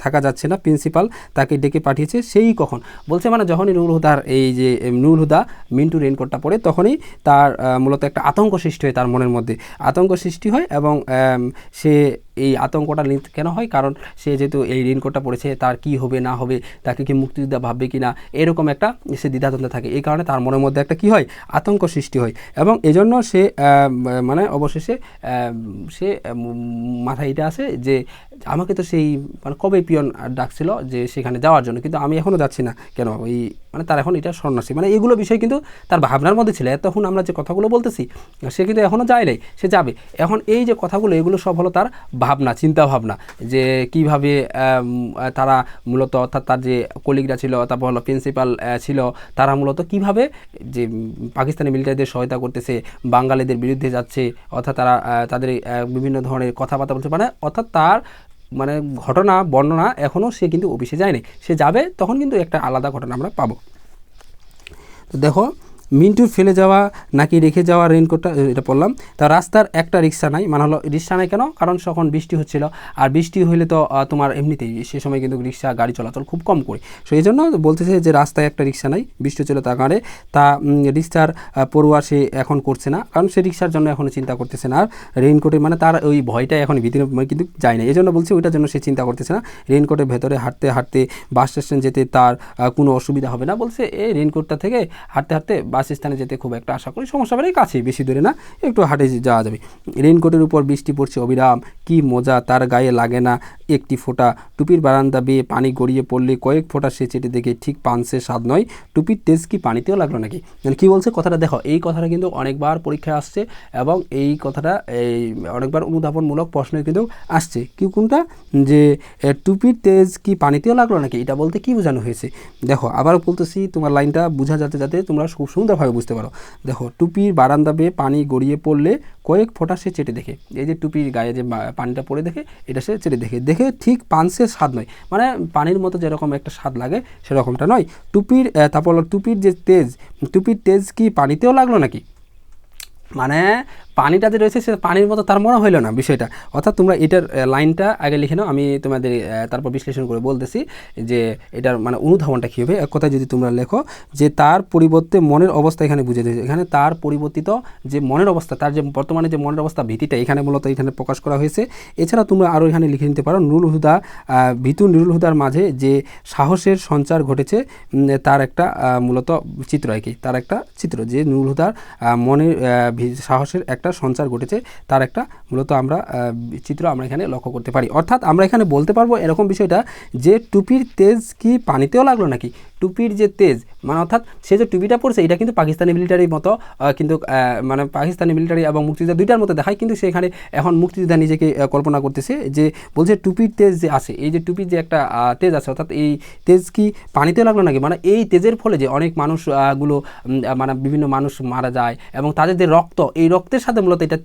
থাকা যাচ্ছে না, প্রিন্সিপাল তাকে ডেকে পাঠিয়েছে সেই কখন। বলছে মানে যখনই নুরুল হুদার এই যে নুরুল হুদা মিন্টু রেইনকোটটা পরে তখনই তার মূলত একটা আতঙ্ক সৃষ্টি হয়, তার মনের মধ্যে আতঙ্ক সৃষ্টি হয়। এবং সে এই আতঙ্কটা কেন হয়? কারণ সে যেহেতু এই রেইনকোটটা পড়েছে, তার কি হবে না হবে, তাকে কি মুক্তিযোদ্ধা ভাববে কি না, এরকম একটা সে দ্বিধাদ্বন্দ্বে থাকে। এই কারণে তার মনের মধ্যে একটা কি হয়? আতঙ্ক সৃষ্টি হয়। এবং এজন্য সে মানে অবশেষে সে মাথায় এটা আসে যে আমাকে তো সেই মানে কবে পিয়ন ডাকছিল যে সেখানে যাওয়ার জন্য, কিন্তু আমি এখনও যাচ্ছি না কেন? ওই মানে তার এখন এটা সন্ন্যাসী, মানে এগুলো বিষয় কিন্তু তার ভাবনার মধ্যে ছিল। তখন আমরা যে কথাগুলো বলতেছি সে কিন্তু এখনও যায় নাই, সে যাবে। এখন এই যে কথাগুলো এগুলো সব হলো তার ভাবনা, চিন্তা ভাবনা, যে কিভাবে তারা মূলত, অর্থাৎ তার যে কলিগরা ছিল, তারপর হলো প্রিন্সিপাল ছিল, তারা মূলত কিভাবে যে পাকিস্তানি মিলিটারিদের সহায়তা করতেছে, বাঙালিদের বিরুদ্ধে যাচ্ছে, অর্থাৎ তারা তাদের বিভিন্ন ধরনের কথাবার্তা বলছে। মানে অর্থাৎ তার মানে ঘটনা বর্ণনা এখনও সে কিন্তু অফিসে যায়নি, সে যাবে তখন কিন্তু একটা আলাদা ঘটনা আমরা পাবো। তো দেখো মিন্টুর ফেলে যাওয়া নাকি রেখে যাওয়া রেইনকোটটা এটা পড়লাম। তা রাস্তার একটা রিক্সা নাই, মানে হলো রিক্সা নাই কেন? কারণ তখন বৃষ্টি হচ্ছিল, আর বৃষ্টি হইলে তো তোমার এমনিতেই সে সময় কিন্তু রিক্সা গাড়ি চলাচল খুব কম করে। সো এই জন্য বলতেছে যে রাস্তায় একটা রিক্সা নাই, বৃষ্টি হচ্ছিল তার কারণে তা রিক্সার পড়ুয়া সে এখন করছে না, কারণ সে রিক্সার জন্য এখনও চিন্তা করতেছে না। আর রেইনকোটের মানে তার ওই ভয়টা এখন ভিতরে কিন্তু যায় না, এই জন্য বলছে ওইটার জন্য সে চিন্তা করতেছে না। রেইনকোটের ভেতরে হাঁটতে হাঁটতে বাস স্টেশন যেতে তার কোনো অসুবিধা হবে না। বলছে এই রেইনকোটটা থেকে হাঁটতে হাঁটতে বাস স্থানে যেতে খুব একটা আশা করি সমস্যা হবে না, কাছে বেশি দূরে না, একটু হাঁটে যাওয়া যাবে। রেইনকোটের উপর বৃষ্টি পড়ছে অবিরাম, কি মজা, তার গায়ে লাগে না একটি ফোঁটা। টুপির বারান্দা বেয়ে পানি গড়িয়ে পড়লে কয়েক ফোঁটা সে চেটে দেখে ঠিক পানসের স্বাদ নয়, টুপির তেজ কি পানিতেও লাগলো নাকি। মানে কী বলছে কথাটা দেখো, এই কথাটা কিন্তু অনেকবার পরীক্ষায় আসছে এবং এই কথাটা এই অনেকবার অনুধাবনমূলক প্রশ্নে কিন্তু আসছে। কি কোনটা? যে টুপির তেজ কি পানিতেও লাগলো নাকি, এটা বলতে কি বোঝানো হয়েছে? দেখো আবার বলতেছি, তোমার লাইনটা বোঝা যাতে যাতে তোমরা খুব সুন্দরভাবে বুঝতে পারো। দেখো টুপির বারান্দা বেয়ে পানি গড়িয়ে পড়লে কয়েক ফোঁটা সে চেটে দেখে, এই যে টুপির গায়ে যে পানিটা পড়ে দেখে এটা সে চেটে দেখে, দেখে ঠিক পানসের স্বাদ নয়, মানে পানির মতো যেরকম একটা স্বাদ লাগে সেরকমটা নয়। টুপির তারপর টুপির যে তেজ, টুপির তেজ কি পানিতেও লাগলো নাকি, মানে পানিটা যে রয়েছে সে পানির মতো তার মনে হইল না বিষয়টা। অর্থাৎ তোমরা এটার লাইনটা আগে লিখে নাও, আমি তোমাদের তারপর বিশ্লেষণ করে বলতেছি যে এটার মানে অনুধাবনটা কী হবে। এক কথায় যদি তোমরা লেখো যে তার পরিবর্তে মনের অবস্থা এখানে বুঝে দিয়েছে, এখানে তার পরিবর্তিত যে মনের অবস্থা, তার যে বর্তমানে যে মনের অবস্থা ভীতিটা এখানে মূলত এখানে প্রকাশ করা হয়েছে। এছাড়া তোমরা আরও এখানে লিখে নিতে পারো নুরুল হুদা, ভীতু নুরুল হুদার মাঝে যে সাহসের সঞ্চার ঘটেছে তার একটা মূলত চিত্র আর কি, তার একটা চিত্র, যে নুরুল হুদার মনের সাহসের একটা সঞ্চার ঘটেছে তার একটা মূলত আমরা চিত্র আমরা এখানে লক্ষ্য করতে পারি। অর্থাৎ আমরা এখানে বলতে পারবো এরকম বিষয়টা যে টুপির তেজ কি পানিতেও লাগলো নাকি। টুপির যে তেজ মানে অর্থাৎ সে যে টুপিটা পড়ছে এটা কিন্তু পাকিস্তানি মিলিটারির মতো, কিন্তু মানে পাকিস্তানি মিলিটারি এবং মুক্তিযোদ্ধা দুইটার মতো দেখায়, কিন্তু সেখানে এখন মুক্তিযোদ্ধা নিজেকে কল্পনা করতেছে যে বলছে টুপির তেজ যে আছে, এই যে টুপির যে একটা তেজ আছে, অর্থাৎ এই তেজ কি পানিতেও লাগলো নাকি, মানে এই তেজের ফলে যে অনেক মানুষগুলো মানে বিভিন্ন মানুষ মারা যায় এবং তাদের যে রক্ত, এই রক্তের সাথে মূলত এটা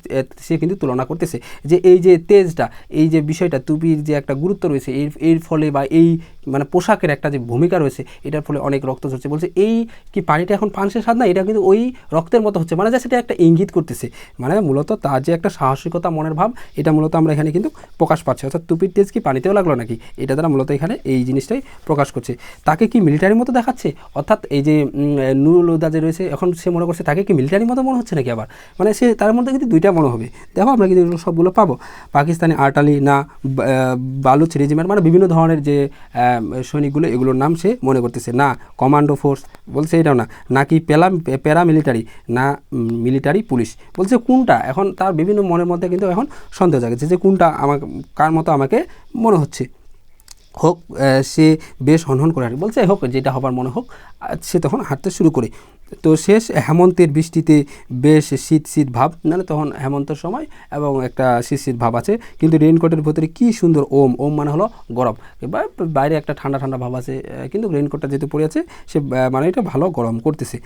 সে কিন্তু তুলনা করতেছে যে এই যে তেজটা, এই যে বিষয়টা, টুপির যে একটা গুরুত্ব রয়েছে এর ফলে বা এই মানে পোশাকের একটা যে ভূমিকা রয়েছে এটার ফলে অনেক রক্ত ঝরছে। বলছে এই কি পানিটা এখন পানসের স্বাদ না, এটা কিন্তু ওই রক্তের মতো হচ্ছে, মানে যা সেটা একটা ইঙ্গিত করতেছে, মানে মূলত তার যে একটা সাহসিকতা মনের ভাব এটা মূলত আমরা এখানে কিন্তু প্রকাশ পাচ্ছি। অর্থাৎ টুপির তেজ কি পানিতেও লাগলো নাকি, এটা দ্বারা মূলত এখানে এই জিনিসটাই প্রকাশ করছে। তাকে কি মিলিটারির মতো দেখাচ্ছে, অর্থাৎ এই যে নুরুল হুদা যে রয়েছে এখন সে মনে করছে তাকে কি মিলিটারির মতো মনে হচ্ছে নাকি, আবার মানে সে তার মধ্যে কিন্তু দুইটা মনে হবে। দেখো আমরা কিন্তু এগুলো সবগুলো পাবো। পাকিস্তানি আর্টালি না বালুচ রেজিমেন্ট, মানে বিভিন্ন ধরনের যে সৈনিকগুলো এগুলোর নাম সে মনে করতেছে, না কমান্ডো ফোর্স বলছে এটাও না, নাকি প্যারামিলিটারি না মিলিটারি পুলিশ, বলছে কোনটা। এখন তার বিভিন্ন মনের মধ্যে কিন্তু এখন সন্দেহ জাগেছে যে কোনটা আমাকে কার মতো আমাকে মনে হচ্ছে। হোক সে বেশ হনহন করে হাঁটে, বলছে হোক যেটা হবার মনে হোক, সে তখন হাঁটতে শুরু করে। তো শেষ হেমন্তের বৃষ্টিতে বেশ শীত শীত ভাব, মানে তখন হেমন্তের সময় এবং একটা শীত শীত ভাব আছে, কিন্তু রেইনকোটের ভেতরে কী সুন্দর ওম, ওম মানে হলো গরম, বা বাইরে একটা ঠান্ডা ঠান্ডা ভাব আছে, কিন্তু রেইনকোটটা যেহেতু পরে আছে সে মানে এটা ভালো গরম করতেছে,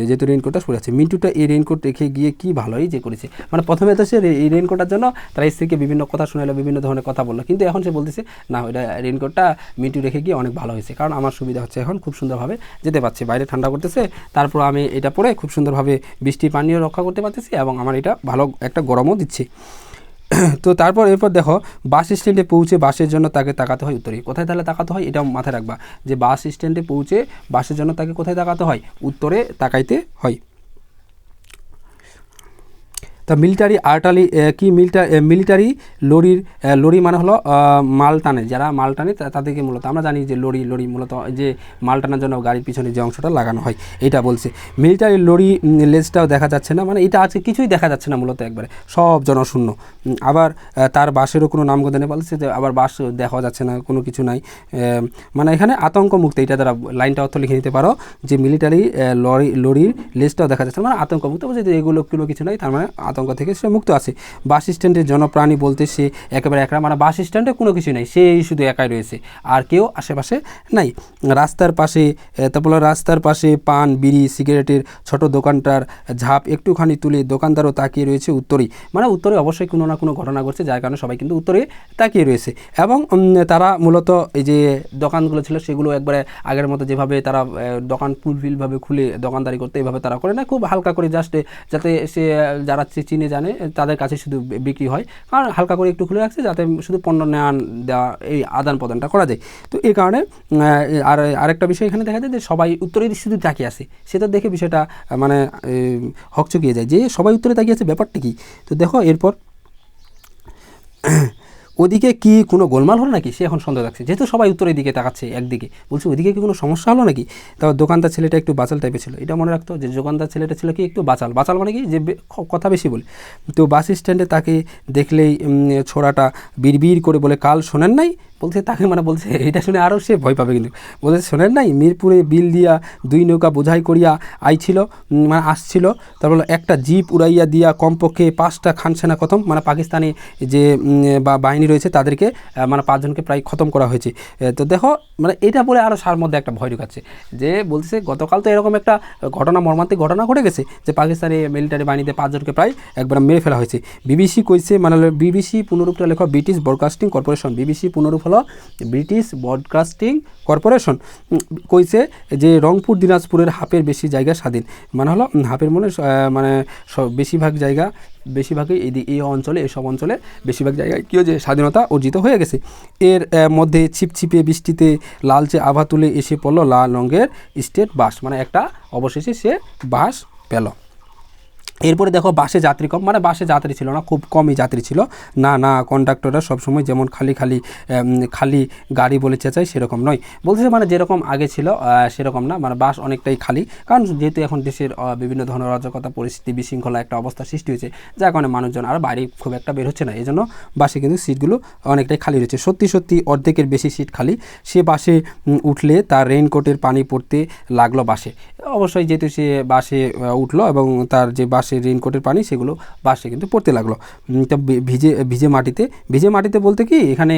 যেহেতু রেইনকোটটা পরে আছে। মিন্টুটা এই রেইনকোট রেখে গিয়ে কী ভালোই যে করেছে, মানে প্রথমে তো সে এই রেইনকোটার জন্য তার স্ত্রীকে বিভিন্ন কথা শোনালো, বিভিন্ন ধরনের কথা বললো, কিন্তু এখন সে বলতেছে না, ওইটা রেইনকোটটা মিন্টু রেখে গিয়ে অনেক ভালো হয়েছে, কারণ আমার সুবিধা হচ্ছে, এখন খুব সুন্দরভাবে যেতে পারছে, বাইরে ঠান্ডা করতেছে, তারপর আমি এটা পরে খুব সুন্দরভাবে বৃষ্টির পানিও রক্ষা করতে পারতেছি এবং আমার এটা ভালো একটা গরমও দিচ্ছে। তো তারপর এরপর দেখো, বাস স্ট্যান্ডে পৌঁছে বাসের জন্য তাকে তাকাতে হয় উত্তরে। কোথায় তাহলে তাকাতে হয় এটাও মাথায় রাখবা, যে বাস স্ট্যান্ডে পৌঁছে বাসের জন্য তাকে কোথায় তাকাতে হয়, উত্তরে তাকাইতে হয়। তা মিলিটারি আর্টালি কি মিলিটারি লরি মানে হলো মাল টানে, যারা মাল টানে তাদেরকে মূলত আমরা জানি যে লরি মূলত যে মাল টানার জন্য গাড়ির পিছনে যে অংশটা লাগানো হয় এটা বলছে। মিলিটারি লরি লেজটাও দেখা যাচ্ছে না, মানে এটা আছে কিছুই দেখা যাচ্ছে না, মূলত একবারে সব জনশূন্য। আবার তার বাসেরও কোনো নামগন্ধ নেই, বলছে যে আবার বাস দেখা যাচ্ছে না, কোনো কিছু নাই, মানে এখানে আতঙ্কমুক্ত, এটা দ্বারা লাইনটা অর্থ লিখে নিতে পারো যে মিলিটারি লরির লেজটাও দেখা যাচ্ছে না, মানে আতঙ্কমুক্ত, বলছে যে এগুলো কোনো কিছু নাই, তার মানে আতঙ্ক থেকে সে মুক্ত আছে। বাস স্ট্যান্ডের জনপ্রাণী বলতে সে একেবারে একা, মানে বাস স্ট্যান্ডে কোনো কিছু নেই, সেই শুধু একাই রয়েছে, আর কেউ আশেপাশে নাই। রাস্তার পাশে, তারপর রাস্তার পাশে পান বিড়ি সিগারেটের ছোট দোকানটার ঝাঁপ একটুখানি তুলে দোকানদারও তাকিয়ে রয়েছে উত্তরেই, মানে উত্তরে অবশ্যই কোনো না কোনো ঘটনা ঘটছে, যার কারণে সবাই কিন্তু উত্তরে তাকিয়ে রয়েছে। এবং তারা মূলত এই যে দোকানগুলো ছিল সেগুলো একবারে আগের মতো যেভাবে তারা দোকান ফুলফিলভাবে খুলে দোকানদারি করতে, এভাবে তারা করে না, খুব হালকা করে জাস্ট যাতে সে যারা চিনে জানে তাদের কাছে শুধু বিক্রি হয়, কারণ হালকা করে একটু খুলে রাখছে যাতে শুধু পণ্য নেওয়া দেওয়া এই আদান প্রদানটা করা যায়। তো এই কারণে আরেকটা বিষয় এখানে দেখা যায় যে সবাই উত্তরের শুধু তাকিয়ে আছে, সেটা দেখে বিষয়টা মানে হকচকিয়ে যায় যে সবাই উত্তরে তাকিয়ে আছে, ব্যাপারটা কি। তো দেখো এরপর ওদিকে কি কোনো গোলমাল হলো নাকি, সে এখন সন্দেহ রাখছে, যেহেতু সবাই উত্তরের দিকে তাকাচ্ছে একদিকে, বলছে ওইদিকে কি কোনো সমস্যা হলো নাকি। তারপর দোকানদার ছেলেটা একটু বাচাল টাইপের ছিল, এটা মনে রাখতো যে দোকানদার ছেলেটা ছিল কি একটু বাচাল মানে কি যে কথা বেশি বলে। তো বাস স্ট্যান্ডে তাকে দেখলেই ছোড়াটা বিড়বিড় করে বলে কাল শোনেন নাই, বলছে তাকে, মানে বলছে এটা শুনে আরও সে ভয় পাবে, কিন্তু বলছে শোনেন নাই মিরপুরে বিল দিয়া 2 নৌকা বোঝাই করিয়া আইছিল, মানে আসছিল, তারপর একটা জিপ উড়াইয়া দিয়া কমপক্ষে 5টা খানসেনা খতম, মানে পাকিস্তানি যে বা বাহিনী রয়েছে তাদেরকে মানে 5 জনকে প্রায় খতম করা হয়েছে। তো দেখো মানে এটা বলে আরও সার মধ্যে একটা ভয় ঢুকাচ্ছে, যে বলছে গতকাল তো এরকম একটা ঘটনা, মর্মান্তিক ঘটনা ঘটে গেছে, যে পাকিস্তানি মিলিটারি বাহিনীতে 5 জনকে প্রায় একবার মেরে ফেলা হয়েছে। বিবিসি কইছে, মানে বিবিসি পুনরূপটা লেখা ব্রিটিশ ব্রডকাস্টিং কর্পোরেশন, বিবিসি পুনরূপ হলো ব্রিটিশ ব্রডকাস্টিং কর্পোরেশন, কইছে যে রংপুর দিনাজপুরের হাফের বেশি জায়গা স্বাধীন, মানে হলো হাফের মানে বেশিরভাগই এই অঞ্চলে, এসব অঞ্চলে বেশিরভাগ জায়গায় কী যে স্বাধীনতা অর্জিত হয়ে গেছে। এর মধ্যে ছিপছিপে বৃষ্টিতে লালচে আভা তুলে এসে পড়লো লাল রঙের স্টেট বাস, মানে একটা অবশেষে সে বাস পেল। এরপরে দেখো বাসে যাত্রী কম, মানে বাসে যাত্রী ছিল না, খুব কমই যাত্রী ছিল, না কন্ডাক্টররা সবসময় যেমন খালি গাড়ি বলে চেঁচায় সেরকম নয়, বলছে মানে যেরকম আগে ছিল সেরকম না, মানে বাস অনেকটাই খালি, কারণ যেহেতু এখন দেশের বিভিন্ন ধরনের অরাজকতা পরিস্থিতি বিশৃঙ্খলা একটা অবস্থা সৃষ্টি হয়েছে, যার কারণে মানুষজন আর বাইরে খুব একটা বের হচ্ছে না, এই জন্য বাসে কিন্তু সিটগুলো অনেকটাই খালি রয়েছে। সত্যি অর্ধেকের বেশি সিট খালি। সে বাসে উঠলে তার রেইনকোটের পানি পড়তে লাগলো বাসে, অবশ্যই যেহেতু সে বাসে উঠলো এবং তার যে বাসে রেইনকোটের পানি সেগুলো বাসে কিন্তু পড়তে লাগলো। তো ভিজে মাটিতে বলতে কি এখানে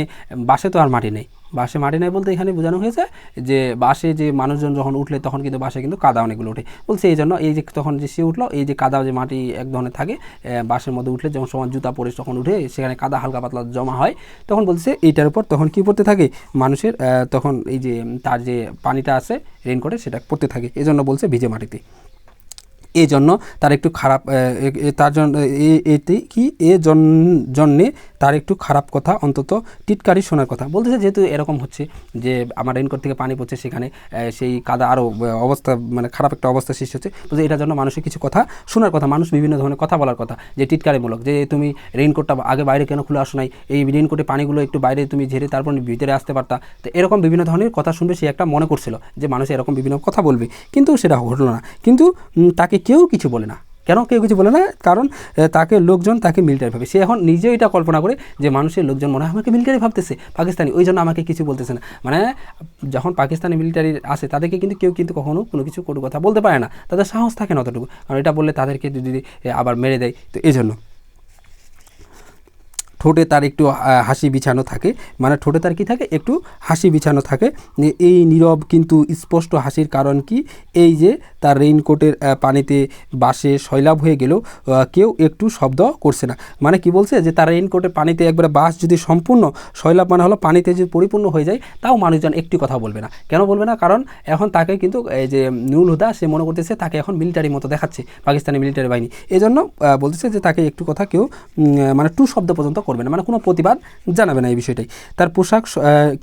বাসে তো আর মাটি নেই, বাসে মাটি নেই বলতে এখানে বোঝানো হয়েছে যে বাসে যে মানুষজন যখন উঠলে তখন কিন্তু বাসে কিন্তু কাদা অনেকগুলো ওঠে, বলছে এই জন্য এই যে তখন যে সে উঠলো এই যে কাদা যে মাটি এক ধরনের থাকে বাসের মধ্যে উঠলে যখন সময় জুতা পরে তখন উঠে সেখানে কাদা হালকা পাতলা জমা হয়, তখন বলছে এইটার উপর তখন কি পড়তে থাকে মানুষের তখন এই যে তার যে পানিটা আছে রেইনকোটে সেটা পড়তে থাকে, এই জন্য বলছে ভিজে মাটিতে। এই জন্য তার একটু খারাপ তার জন্য এতে কি জন্যে তার একটু খারাপ কথা অন্তত টিটকারি শোনার কথা, বলতেছে যেহেতু এরকম হচ্ছে যে আমার রেইনকোট থেকে পানি পড়ছে সেখানে সেই কাদা আরও অবস্থা মানে খারাপ একটা অবস্থা সৃষ্টি হচ্ছে, বলছে এটার জন্য মানুষের কিছু কথা শোনার কথা, মানুষ বিভিন্ন ধরনের কথা বলার কথা, যে টিটকারিমূলক, যে তুমি রেইনকোটটা আগে বাইরে কেন খুলে আসো নাই, এই রেইনকোটে পানিগুলো একটু বাইরে তুমি ঝেড়ে তারপর ভিতরে আসতে পারতা, তো এরকম বিভিন্ন ধরনের কথা শুনবে সে একটা মনে করছিল যে মানুষ এরকম বিভিন্ন কথা বলবে, কিন্তু সেটা ঘটলো না, কিন্তু তাকে কেউ কিছু বলে না, কেন কেউ কিছু বলে না? কারণ তাকে লোকজন তাকে মিলিটারি ভাবে। সে এখন নিজেও এটা কল্পনা করে যে মানুষের লোকজন মনে হয় আমাকে মিলিটারি ভাবতেছে, পাকিস্তানি, ওই জন্য আমাকে কিছু বলতেছে না। মানে যখন পাকিস্তানি মিলিটারি আসে তাদেরকে কিন্তু কেউ কিন্তু কখনো কোনো কিছু কটু কথা বলতে পারে না, তাদের সাহস থাকে না অতটুকু, কারণ এটা বললে তাদেরকে যদি আবার মেরে দেয়। তো এই জন্য ঠোঁটে তার একটু হাসি বিছানো থাকে, মানে ঠোঁটে তার কী থাকে, একটু হাসি বিছানো থাকে। এই নীরব কিন্তু স্পষ্ট হাসির কারণ কি? এই যে তার রেইনকোটের পানিতে বাসে সয়লাভ হয়ে গেলেও কেউ একটু শব্দ করছে না। মানে কি বলছে যে তার রেইনকোটের পানিতে একবারে বাস যদি সম্পূর্ণ সয়লাভ, মানে হলো পানিতে যদি পরিপূর্ণ হয়ে যায়, তাও মানুষজন একটি কথা বলবে না। কেন বলবে না? কারণ এখন তাকে কিন্তু এই যে নুরুল হুদা সে মনে করতেছে তাকে এখন মিলিটারির মতো দেখাচ্ছে, পাকিস্তানি মিলিটারি বাহিনী। এই জন্য বলতেছে যে তাকে একটু কথা কেউ মানে টু শব্দ পর্যন্ত করবে না, মানে কোনো প্রতিবাদ জানাবে না এই বিষয়টাই। তার পোশাক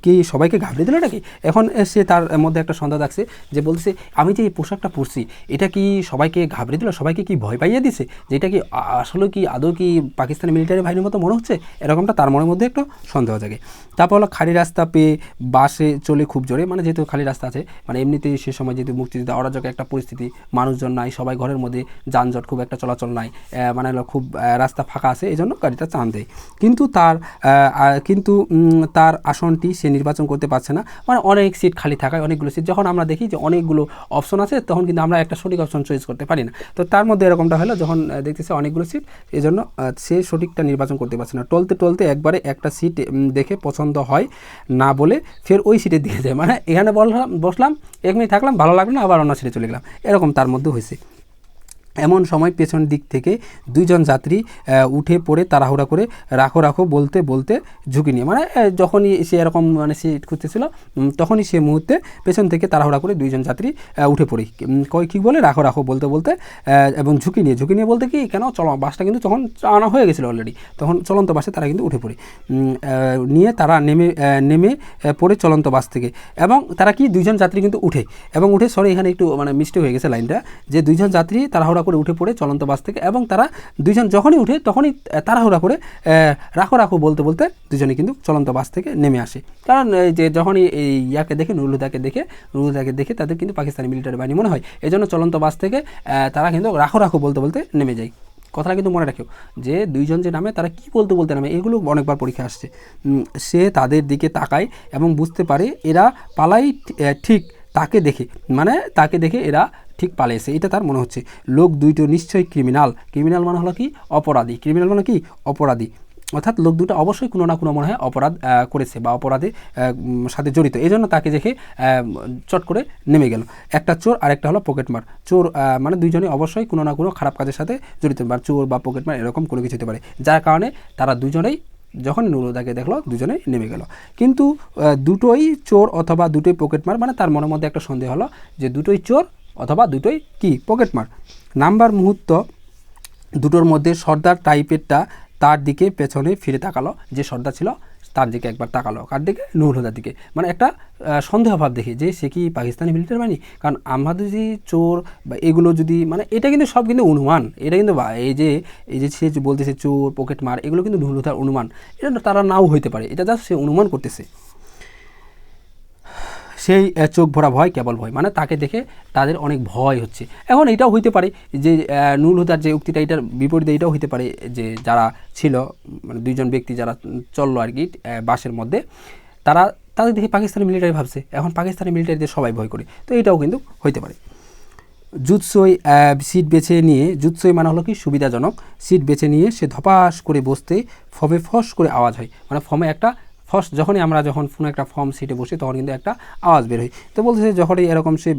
কি সবাইকে ঘাবড়ে দিল নাকি? এখন সে তার মধ্যে একটা সন্দেহ থাকছে যে বলছে আমি যে এই পোশাকটা পরছি এটা কি সবাইকে ঘাবড়ে দিল, সবাইকে কি ভয় পাইয়ে দিছে, যে এটা কি আসলে কি আদৌ কি পাকিস্তানি মিলিটারি বাহিনীর মতো মনে হচ্ছে, এরকমটা তার মনের মধ্যে একটু সন্দেহ জাগে। তারপর হলো খালি রাস্তা পেয়ে বাসে চলে খুব জোরে, মানে যেহেতু খালি রাস্তা আছে, মানে এমনিতেই সে সময় যেহেতু মুক্তিযুদ্ধ অরাজক একটা পরিস্থিতি, মানুষজন নাই, সবাই ঘরের মধ্যে, যানজট খুব একটা চলাচল নাই, মানে হলো খুব রাস্তা ফাঁকা আছে, এই জন্য গাড়িটা চান দেয়। কিন্তু তার আসনটি সে নির্বাচন করতে পারছে না, মানে অনেক সিট খালি থাকায়, অনেকগুলো সিট যখন আমরা দেখি যে অনেকগুলো অপশন আছে, তখন কিন্তু আমরা একটা সঠিক অপশন চয়েস করতে পারি না। তো তার মধ্যে এরকমটা হলো, যখন দেখতেছে অনেকগুলো সিট, এই জন্য সে সঠিকটা নির্বাচন করতে পারছে না। টলতে টলতে একবারে একটা সিট দেখে পছন্দ হয় না বলে ফের ওই সিটের দিকে যায়, মানে এখানে বসলাম 1 মিনিট থাকলাম, ভালো লাগলো না, আবার অন্য সিটে চলে গেলাম, এরকম তার মধ্যে হয়েছে। এমন সময় পেছন দিক থেকে 2 জন যাত্রী উঠে পড়ে তাড়াহুড়া করে রাখো রাখো বলতে বলতে ঝুঁকি নিয়ে, মানে যখনই সে এরকম মানে সিট খুঁজতেছিল, তখনই সে মুহূর্তে পেছন থেকে তাড়াহুড়া করে 2 জন যাত্রী উঠে পড়ে কী বলে রাখো রাখো বলতে বলতে, এবং ঝুঁকি নিয়ে বলতে কি, কেন চলো, বাসটা কিন্তু তখন আনা হয়ে গেছিলো অলরেডি, তখন চলন্ত বাসে তারা কিন্তু উঠে পড়ে, নিয়ে তারা নেমে পড়ে চলন্ত বাস থেকে। এবং তারা কি 2 জন যাত্রী কিন্তু উঠে, সরি এখানে একটু মানে মিস্টেক হয়ে গেছে লাইনটা, যে 2 জন যাত্রী তাড়াহুড়া করে উঠে পড়ে চলন্ত বাস থেকে, এবং তারা 2 জন যখনই উঠে তখনই তাড়াহুড়া করে রাখো রাখো বলতে বলতে দুজনে কিন্তু চলন্ত বাস থেকে নেমে আসে। কারণ যে যখনই এই ইয়াকে দেখে, নুরুল হুদাকে দেখে তাদের কিন্তু পাকিস্তানি মিলিটারি বাহিনী মনে হয়, এই জন্য চলন্ত বাস থেকে তারা কিন্তু রাখো রাখো বলতে বলতে নেমে যায়। কথাটা কিন্তু মনে রাখো যে 2 জন যে নামে, তারা কী বলতে বলতে নামে, এগুলো অনেকবার পরীক্ষা আসছে। সে তাদের দিকে তাকায় এবং বুঝতে পারে এরা পালাই ঠিক তাকে দেখে এরা ঠিক পালিয়েছে, এটা তার মনে হচ্ছে। লোক দুইটো নিশ্চয়ই ক্রিমিনাল মানে হলো কি, অপরাধী। ক্রিমিনাল মানে কি, অপরাধী, অর্থাৎ লোক দুটো অবশ্যই কোনো না কোনো মনে হয় অপরাধ করেছে বা অপরাধের সাথে জড়িত, এই জন্য তাকে দেখে চট করে নেমে গেল। একটা চোর আর একটা হলো পকেটমার। চোর মানে দুইজনই অবশ্যই কোনো না কোনো খারাপ কাজের সাথে জড়িত, বা চোর বা পকেটমার এরকম কোনো কিছু হতে পারে, যার কারণে তারা দুজনেই যখন নুরুল হুদাকে দেখলো দুজনেই নেমে গেল। কিন্তু দুটোই চোর অথবা দুটোই পকেটমার, মানে তার মনের মধ্যে একটা সন্দেহ হলো যে দুটোই চোর অথবা দুটোই কি, পকেটমার। নাম্বার মুহূর্ত দুটোর মধ্যে সর্দার টাইপেরটা তার দিকে পেছনে ফিরে তাকালো, যে সর্দার ছিল তার দিকে একবার তাকালো, কার দিকে, নুরুল হুদার দিকে, মানে একটা সন্দেহভাব দেখে যে সে কি পাকিস্তানি মিলিটারি বাহিনী। কারণ আমরা যদি চোর বা এগুলো যদি, মানে এটা কিন্তু সব কিন্তু অনুমান, এটা কিন্তু এই যে সে বলতেছে চোর পকেটমার, এগুলো কিন্তু নুরুল হুদার অনুমান, এটা তারা নাও হইতে পারে, এটা জাস্ট সে অনুমান করতেছে। সেই চোখ ভরা ভয়, কেবল ভয়, মানে তাকে দেখে তাদের অনেক ভয় হচ্ছে। এখন এটাও হইতে পারে যে নুরুল হুদার যে উক্তিটা, এটার বিপরীতে এটাও হইতে পারে যে যারা ছিল, মানে 2 জন ব্যক্তি যারা চললো আর কি বাসের মধ্যে, তাদের দেখে পাকিস্তানি মিলিটারি ভাবছে, এখন পাকিস্তানি মিলিটারিদের সবাই ভয় করে, তো এটাও কিন্তু হইতে পারে। সিট বেছে নিয়ে, জুৎসই মানে হলো কি সুবিধাজনক, সিট বেছে নিয়ে সে ধপাস করে বসতে ফমে ফস করে আওয়াজ হয়, মানে ফমে একটা ফার্স্ট যখনই আমরা কোনো একটা ফর্ম সিটে বসি তখন কিন্তু একটা আওয়াজ বের হয়। তো বলতেছে যখনই এরকম সে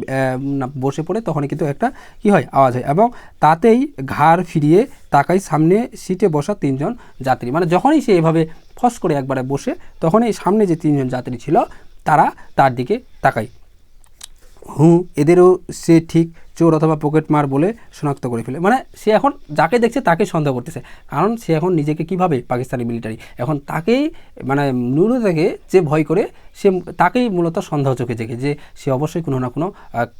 বসে পড়ে তখনই কিন্তু একটা কী হয়, আওয়াজ হয়, এবং তাতেই ঘাড় ফিরিয়ে তাকাই সামনে সিটে বসা 3 জন যাত্রী, মানে যখনই সে এভাবে ফস করে একবারে বসে তখনই সামনে যে 3 জন যাত্রী ছিল তারা তার দিকে তাকায়। এদেরও সে ঠিক চোর অথবা পকেটমার বলে শনাক্ত করে ফেলে, মানে সে এখন যাকে দেখছে তাকে সন্দেহ করতেছে, কারণ সে এখন নিজেকে কীভাবে পাকিস্তানি মিলিটারি, এখন তাকেই মানে নুরুল থেকে যে ভয় করে, সে তাকেই মূলত সন্দেহ চোখে দেখে যে সে অবশ্যই কোনো না কোনো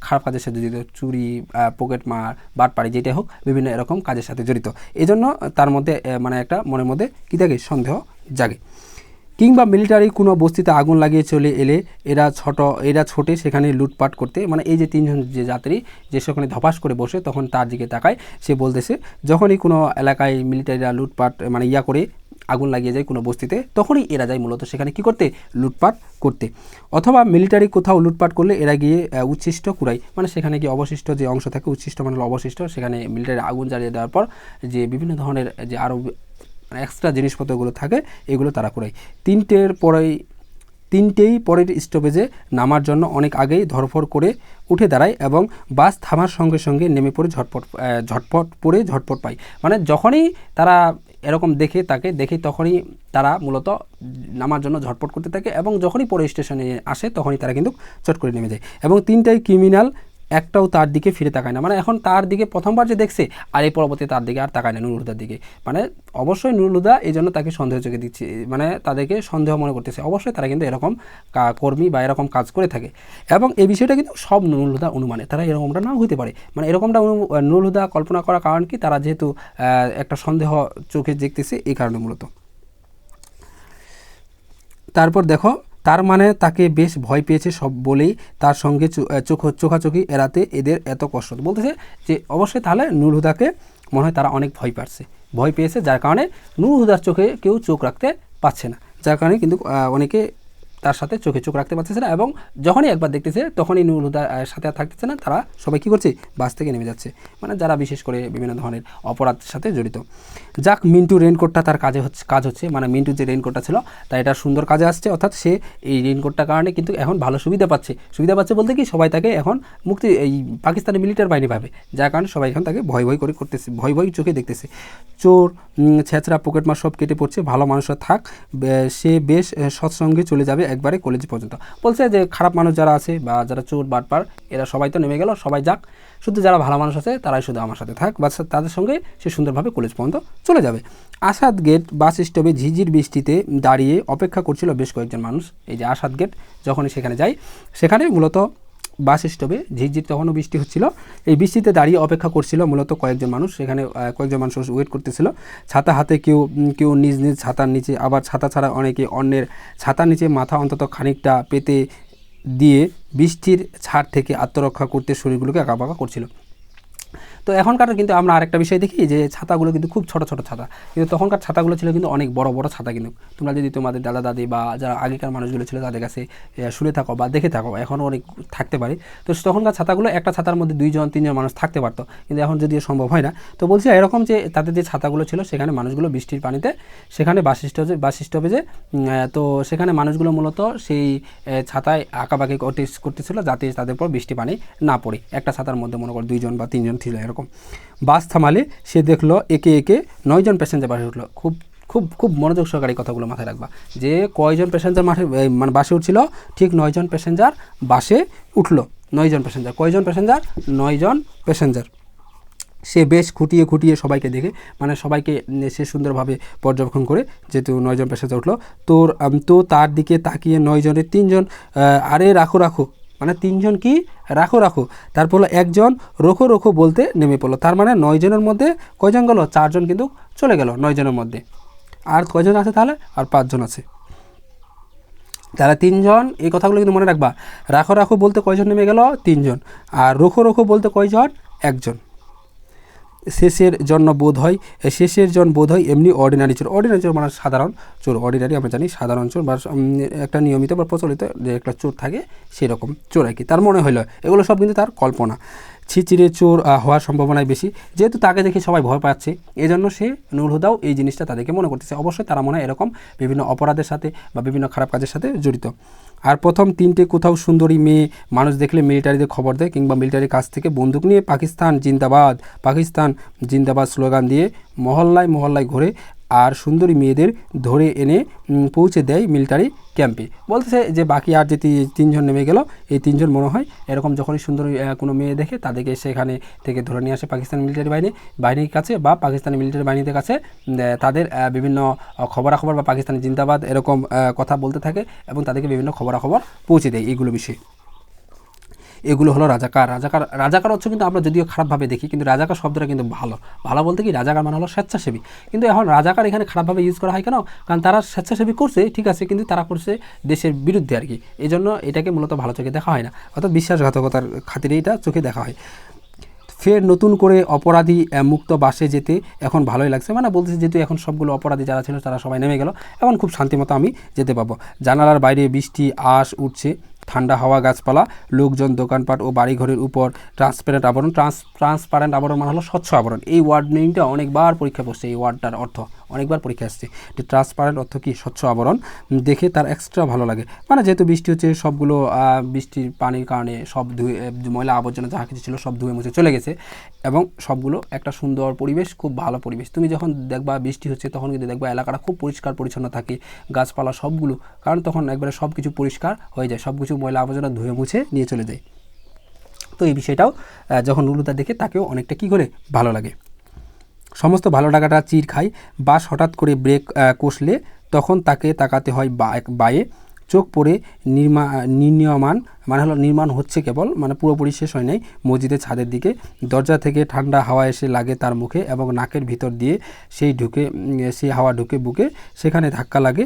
খারাপ কাজের সাথে জড়িত, চুরি, পকেটমার, বাটপাড়ি, যেটাই হোক বিভিন্ন এরকম কাজের সাথে জড়িত, এই জন্য তার মধ্যে মানে একটা মনের মধ্যে কী থাকে, সন্দেহ জাগে। কিংবা মিলিটারি কোনো বস্তিতে আগুন লাগিয়ে চলে এলে এরা ছোটে সেখানে লুটপাট করতে। মানে এই যে তিনজন যে যাত্রী যে সেখানে ধপাস করে বসে তখন তার দিকে তাকায়, সে বলতেছে যখনই কোনো এলাকায় মিলিটারিরা লুটপাট মানে করে আগুন লাগিয়ে যায় কোনো বস্তিতে, তখনই এরা যায় মূলত সেখানে কি করতে, লুটপাট করতে। অথবা মিলিটারি কোথাও লুটপাট করলে এরা গিয়ে উচ্ছিষ্ট কুড়ায়, মানে সেখানে গিয়ে অবশিষ্ট যে অংশ থাকে, উচ্ছিষ্ট মানে অবশিষ্ট, সেখানে মিলিটারি আগুন জ্বালিয়ে দেওয়ার পর যে বিভিন্ন ধরনের যে আরও এক্সট্রা জিনিসপত্রগুলো থাকে এগুলো তারা কুড়ায়। তিনটেই পরের স্টপেজে নামার জন্য অনেক আগেই ধরফর করে উঠে দাঁড়ায় এবং বাস থামার সঙ্গে সঙ্গে নেমে পড়ে ঝটপট পায়। মানে যখনই তারা এরকম দেখে তখনই তারা মূলত নামার জন্য ঝটপট করতে থাকে এবং যখনই পরে স্টেশনে আসে তখনই তারা কিন্তু চট করে নেমে যায়। এবং তিনটাই ক্রিমিনাল একটাও তার দিকে ফিরে তাকায় না। মানে এখন তার দিকে প্রথমবার যে দেখছে আর এই পরবর্তী তার দিকে আর তাকায় না নুরুল হুদার দিকে। মানে অবশ্যই নুরুল হুদা এই জন্য তাকে সন্দেহ চোখে দিচ্ছে, মানে তাদেরকে সন্দেহ মনে করতেছে। অবশ্যই তারা কিন্তু এরকম কর্মী বা এরকম কাজ করে থাকে এবং এই বিষয়টা কিন্তু সব নুরুল হুদা অনুমানে, তারা এরকমটা নাও হইতে পারে। মানে এরকমটা নুরুল হুদা কল্পনা করার কারণ কি, তারা যেহেতু একটা সন্দেহ চোখে দেখতেছে এই কারণে মূলত। তারপর দেখো, তার মানে তাকে বেশ ভয় পেয়েছে সব বলেই তার সঙ্গে চোখাচোখি এড়াতে এদের এত কষ্ট। বলতেছে যে অবশ্যই তাহলে নুরুল হুদাকে মনে হয় তারা অনেক ভয় পেয়েছে, যার কারণে নুরুল হুদার চোখে কেউ চোখ রাখতে পারছে না, যার কারণে কিন্তু অনেকে তার সাথে চোখ রাখতে পারতেছে না এবং যখনই একবার দেখতেছে তখনই নুরুল হুদার সাথে আর থাকতেছে না, তারা সবাই কী করছে, বাস থেকে নেমে যাচ্ছে, মানে যারা বিশেষ করে বিভিন্ন ধরনের অপরাধের সাথে জড়িত। যাক, মিন্টু রেইনকোটটা তার কাজ হচ্ছে, মানে মিন্টু যে রেইনকোটটা ছিল তাই এটা সুন্দর কাজে আসছে, অর্থাৎ সে এই রেইনকোটটার কারণে কিন্তু এখন ভালো সুবিধা পাচ্ছে বলতে কি, সবাই তাকে এখন এই পাকিস্তানি মিলিটারি বাহিনী পাবে, যার কারণে সবাই এখন তাকে ভয় করতেছে, ভয় চোখে দেখতেছে। চোর ছেঁচড়া পকেটমার সব কেটে পড়ছে, ভালো মানুষরা থাক, সে বেশ সৎসঙ্গে চলে যাবে একবারে কলেজ পর্যন্ত। বলছে যে খারাপ মানুষ যারা আছে বা যারা চোর বাটপার এরা সবাই তো নেমে গেল, সবাই যাক, শুধু যারা ভালো মানুষ আছে তারাই শুধু আমার সাথে থাক, বা তাদের সঙ্গে সে সুন্দরভাবে কলেজ পর্যন্ত চলে যাবে। আসাদ গেট বাস স্টপে ঝিঝির বৃষ্টিতে দাঁড়িয়ে অপেক্ষা করছিল বেশ কয়েকজন মানুষ। এই যে আসাদ গেট যখনই সেখানে যাই, সেখানে মূলত বাস স্টপে ঝিরঝির তখনও বৃষ্টি হচ্ছিল, এই বৃষ্টিতে দাঁড়িয়ে অপেক্ষা করছিল মূলত কয়েকজন মানুষ। সেখানে কয়েকজন মানুষ ওয়েট করতেছিল, ছাতা হাতে, কেউ নিজ ছাতার নিচে, আবার ছাতা ছাড়া অনেকে অন্যের ছাতার নিচে মাথা অন্তত খানিকটা পেতে দিয়ে বৃষ্টির ছাড় থেকে আত্মরক্ষা করতে শরীরগুলোকে আঁকাবাঁকা করছিল। তো এখনকার কিন্তু আমরা আরেকটা বিষয় দেখি যে ছাতাগুলো কিন্তু খুব ছোট ছাতা, কিন্তু তখনকার ছাতাগুলো ছিল কিন্তু অনেক বড় ছাতা। কিন্তু তোমরা যদি তোমাদের দাদা দাদি বা যারা আগেকার মানুষগুলো ছিল তাদের কাছে শুনে থাকো বা দেখে থাকো, এখনও অনেক থাকতে পারে। তো তখনকার ছাতাগুলো একটা ছাতার মধ্যে 2-3জন মানুষ থাকতে পারতো, কিন্তু এখন যদিও সম্ভব হয় না। তো বলছি এরকম যে তাদের যে ছাতাগুলো ছিল সেখানে মানুষগুলো বৃষ্টির পানিতে সেখানে বাস স্টপেজে তো সেখানে মানুষগুলো মূলত সেই ছাতায় আঁকাবাঁকি করতেছিল যাতে তাদের পর বৃষ্টি পানি না পড়ে। একটা ছাতার মধ্যে মনে করো 2জন বা 3জন ছিল এরকম। বাস থামালে সে দেখলো একে 9জন প্যাসেঞ্জার বাসে উঠলো। খুব খুব খুব মনোযোগ সহকারে কথাগুলো মাথায় রাখবা যে কয়জন প্যাসেঞ্জার মানে বাসে উঠছিল, ঠিক 9জন প্যাসেঞ্জার বাসে উঠলো। 9জন প্যাসেঞ্জার, কয়জন প্যাসেঞ্জার, 9জন প্যাসেঞ্জার। সে বেশ খুঁটিয়ে সবাইকে দেখে, মানে সবাইকে সে সুন্দরভাবে পর্যবেক্ষণ করে, যেহেতু 9জন প্যাসেঞ্জার উঠলো, তো তার দিকে তাকিয়ে 9জনের 3জন আরে রাখো, মানে 3জন কি রাখো, তারপর একজন রোখো বলতে নেমে পড়লো। তার মানে 9জনের মধ্যে কয়জন গেল, 4জন কিন্তু চলে গেল 9জনের মধ্যে। আর কয়জন আছে তাহলে, আর 5জন আছে। তাহলে 3জন, এই কথাগুলো কিন্তু মনে রাখবা। রাখো বলতে কয়জন নেমে গেল, 3জন। আর রোখো বলতে কয়জন, 1জন। শেষের জন বোধ হয় এমনি অর্ডিনারি চোর মানে সাধারণ চোর। অর্ডিনারি আমরা জানি সাধারণ চোর বা একটা নিয়মিত বা প্রচলিত যে একটা চোর থাকে সেরকম চোর আর কি। তার মনে হলো এগুলো সব কিন্তু তার কল্পনা। ছিচিরে চোর হওয়ার সম্ভাবনাই বেশি, যেহেতু তাকে দেখে সবাই ভয় পাচ্ছে, এজন্য সে নুরুল হুদাও এই জিনিসটা তাদেরকে মনে করতেছে। অবশ্যই তারা মনে হয় এরকম বিভিন্ন অপরাধের সাথে বা বিভিন্ন খারাপ কাজের সাথে জড়িত। আর প্রথম 3টে কোথাও সুন্দরী মেয়ে মানুষ দেখলে মিলিটারিদের খবর দেয়, কিংবা মিলিটারির কাছ থেকে বন্দুক নিয়ে পাকিস্তান জিন্দাবাদ স্লোগান দিয়ে মহল্লায় ঘুরে আর সুন্দরী মেয়েদের ধরে এনে পৌঁছে দেয় মিলিটারি ক্যাম্পে। বলতেছে যে বাকি আর যে 3জন নেমে গেল, এই 3জন মনে হয় এরকম যখনই সুন্দরী কোনো মেয়ে দেখে তাদেরকে সেখানে থেকে ধরে নিয়ে আসে পাকিস্তানি মিলিটারি বাহিনীর কাছে বা পাকিস্তানি মিলিটারি বাহিনীদের কাছে, তাদের বিভিন্ন খবরাখবর বা পাকিস্তানি জিন্দাবাদ এরকম কথা বলতে থাকে এবং তাদেরকে বিভিন্ন খবরাখবর পৌঁছে দেয় এইগুলো বিষয়ে। এগুলো হলো রাজাকার। রাজাকার হচ্ছে কিন্তু আমরা যদিও খারাপভাবে দেখি, কিন্তু রাজাকার শব্দটা কিন্তু ভালো বলতে কি রাজাকার মানে হলো স্বেচ্ছাসেবী। কিন্তু এখন রাজাকার এখানে খারাপভাবে ইউজ করা হয় কেন? কারণ তারা স্বেচ্ছাসেবী করছে, ঠিক আছে, কিন্তু তারা করছে দেশের বিরুদ্ধে আর কি। এই জন্য এটাকে মূলত ভালো চোখে দেখা হয় না, অর্থাৎ বিশ্বাসঘাতকতার খাতিরে এটা চোখে দেখা হয়। ফের নতুন করে অপরাধী মুক্ত বাসে যেতে এখন ভালোই লাগছে, মানে বলতেছে যেহেতু এখন সবগুলো অপরাধী যারা ছিল তারা সবাই নেমে গেল, এখন খুব শান্তিমতো আমি যেতে পাবো। জানালার বাইরে বৃষ্টি আশ উঠছে, ঠান্ডা হাওয়া, গাছপালা, লোকজন, দোকানপাট ও বাড়িঘরের উপর ট্রান্সপারেন্ট আবরণ। ট্রান্সপারেন্ট আবরণ মানে হলো স্বচ্ছ আবরণ। এই ওয়ার্ড মিনিংটা অনেকবার পরীক্ষা পড়ছে, এই ওয়ার্ডটার অর্থ অনেকবার পরীক্ষা আসছে। যে ট্রান্সপারেন্ট অর্থ কি? স্বচ্ছ আবরণ। দেখে তার এক্সট্রা ভালো লাগে, মানে যেহেতু বৃষ্টি হচ্ছে, সবগুলো বৃষ্টির পানির কারণে সব ধুয়ে, ময়লা আবর্জনা যা কিছু ছিল সব ধুয়ে মুছে চলে গেছে, এবং সবগুলো একটা সুন্দর পরিবেশ, খুব ভালো পরিবেশ। তুমি যখন দেখবা বৃষ্টি হচ্ছে তখন কিন্তু দেখবা এলাকাটা খুব পরিষ্কার পরিচ্ছন্ন থাকে, গাছপালা সবগুলো, কারণ তখন একবারে সব কিছু পরিষ্কার হয়ে যায়, সব কিছু ময়লা আবর্জনা ধুয়ে মুছে নিয়ে চলে যায়। তো এই বিষয়টাও যখন নুরুদা দেখে তাকেও অনেকটা কী করে ভালো লাগে। সমস্ত ভালো লাগাটা চির খায়। বাস হঠাৎ করে ব্রেক কষলে তখন তাকে তাকাতে হয় বায়ে। চোখ পড়ে নির্মাণ মানে হলো নির্মাণ হচ্ছে কেবল, মানে পুরোপুরি শেষ হয় নাই, মসজিদের ছাদের দিকে। দরজা থেকে ঠান্ডা হাওয়া এসে লাগে তার মুখে এবং নাকের ভিতর দিয়ে সেই হাওয়া ঢুকে বুকে, সেখানে ধাক্কা লাগে।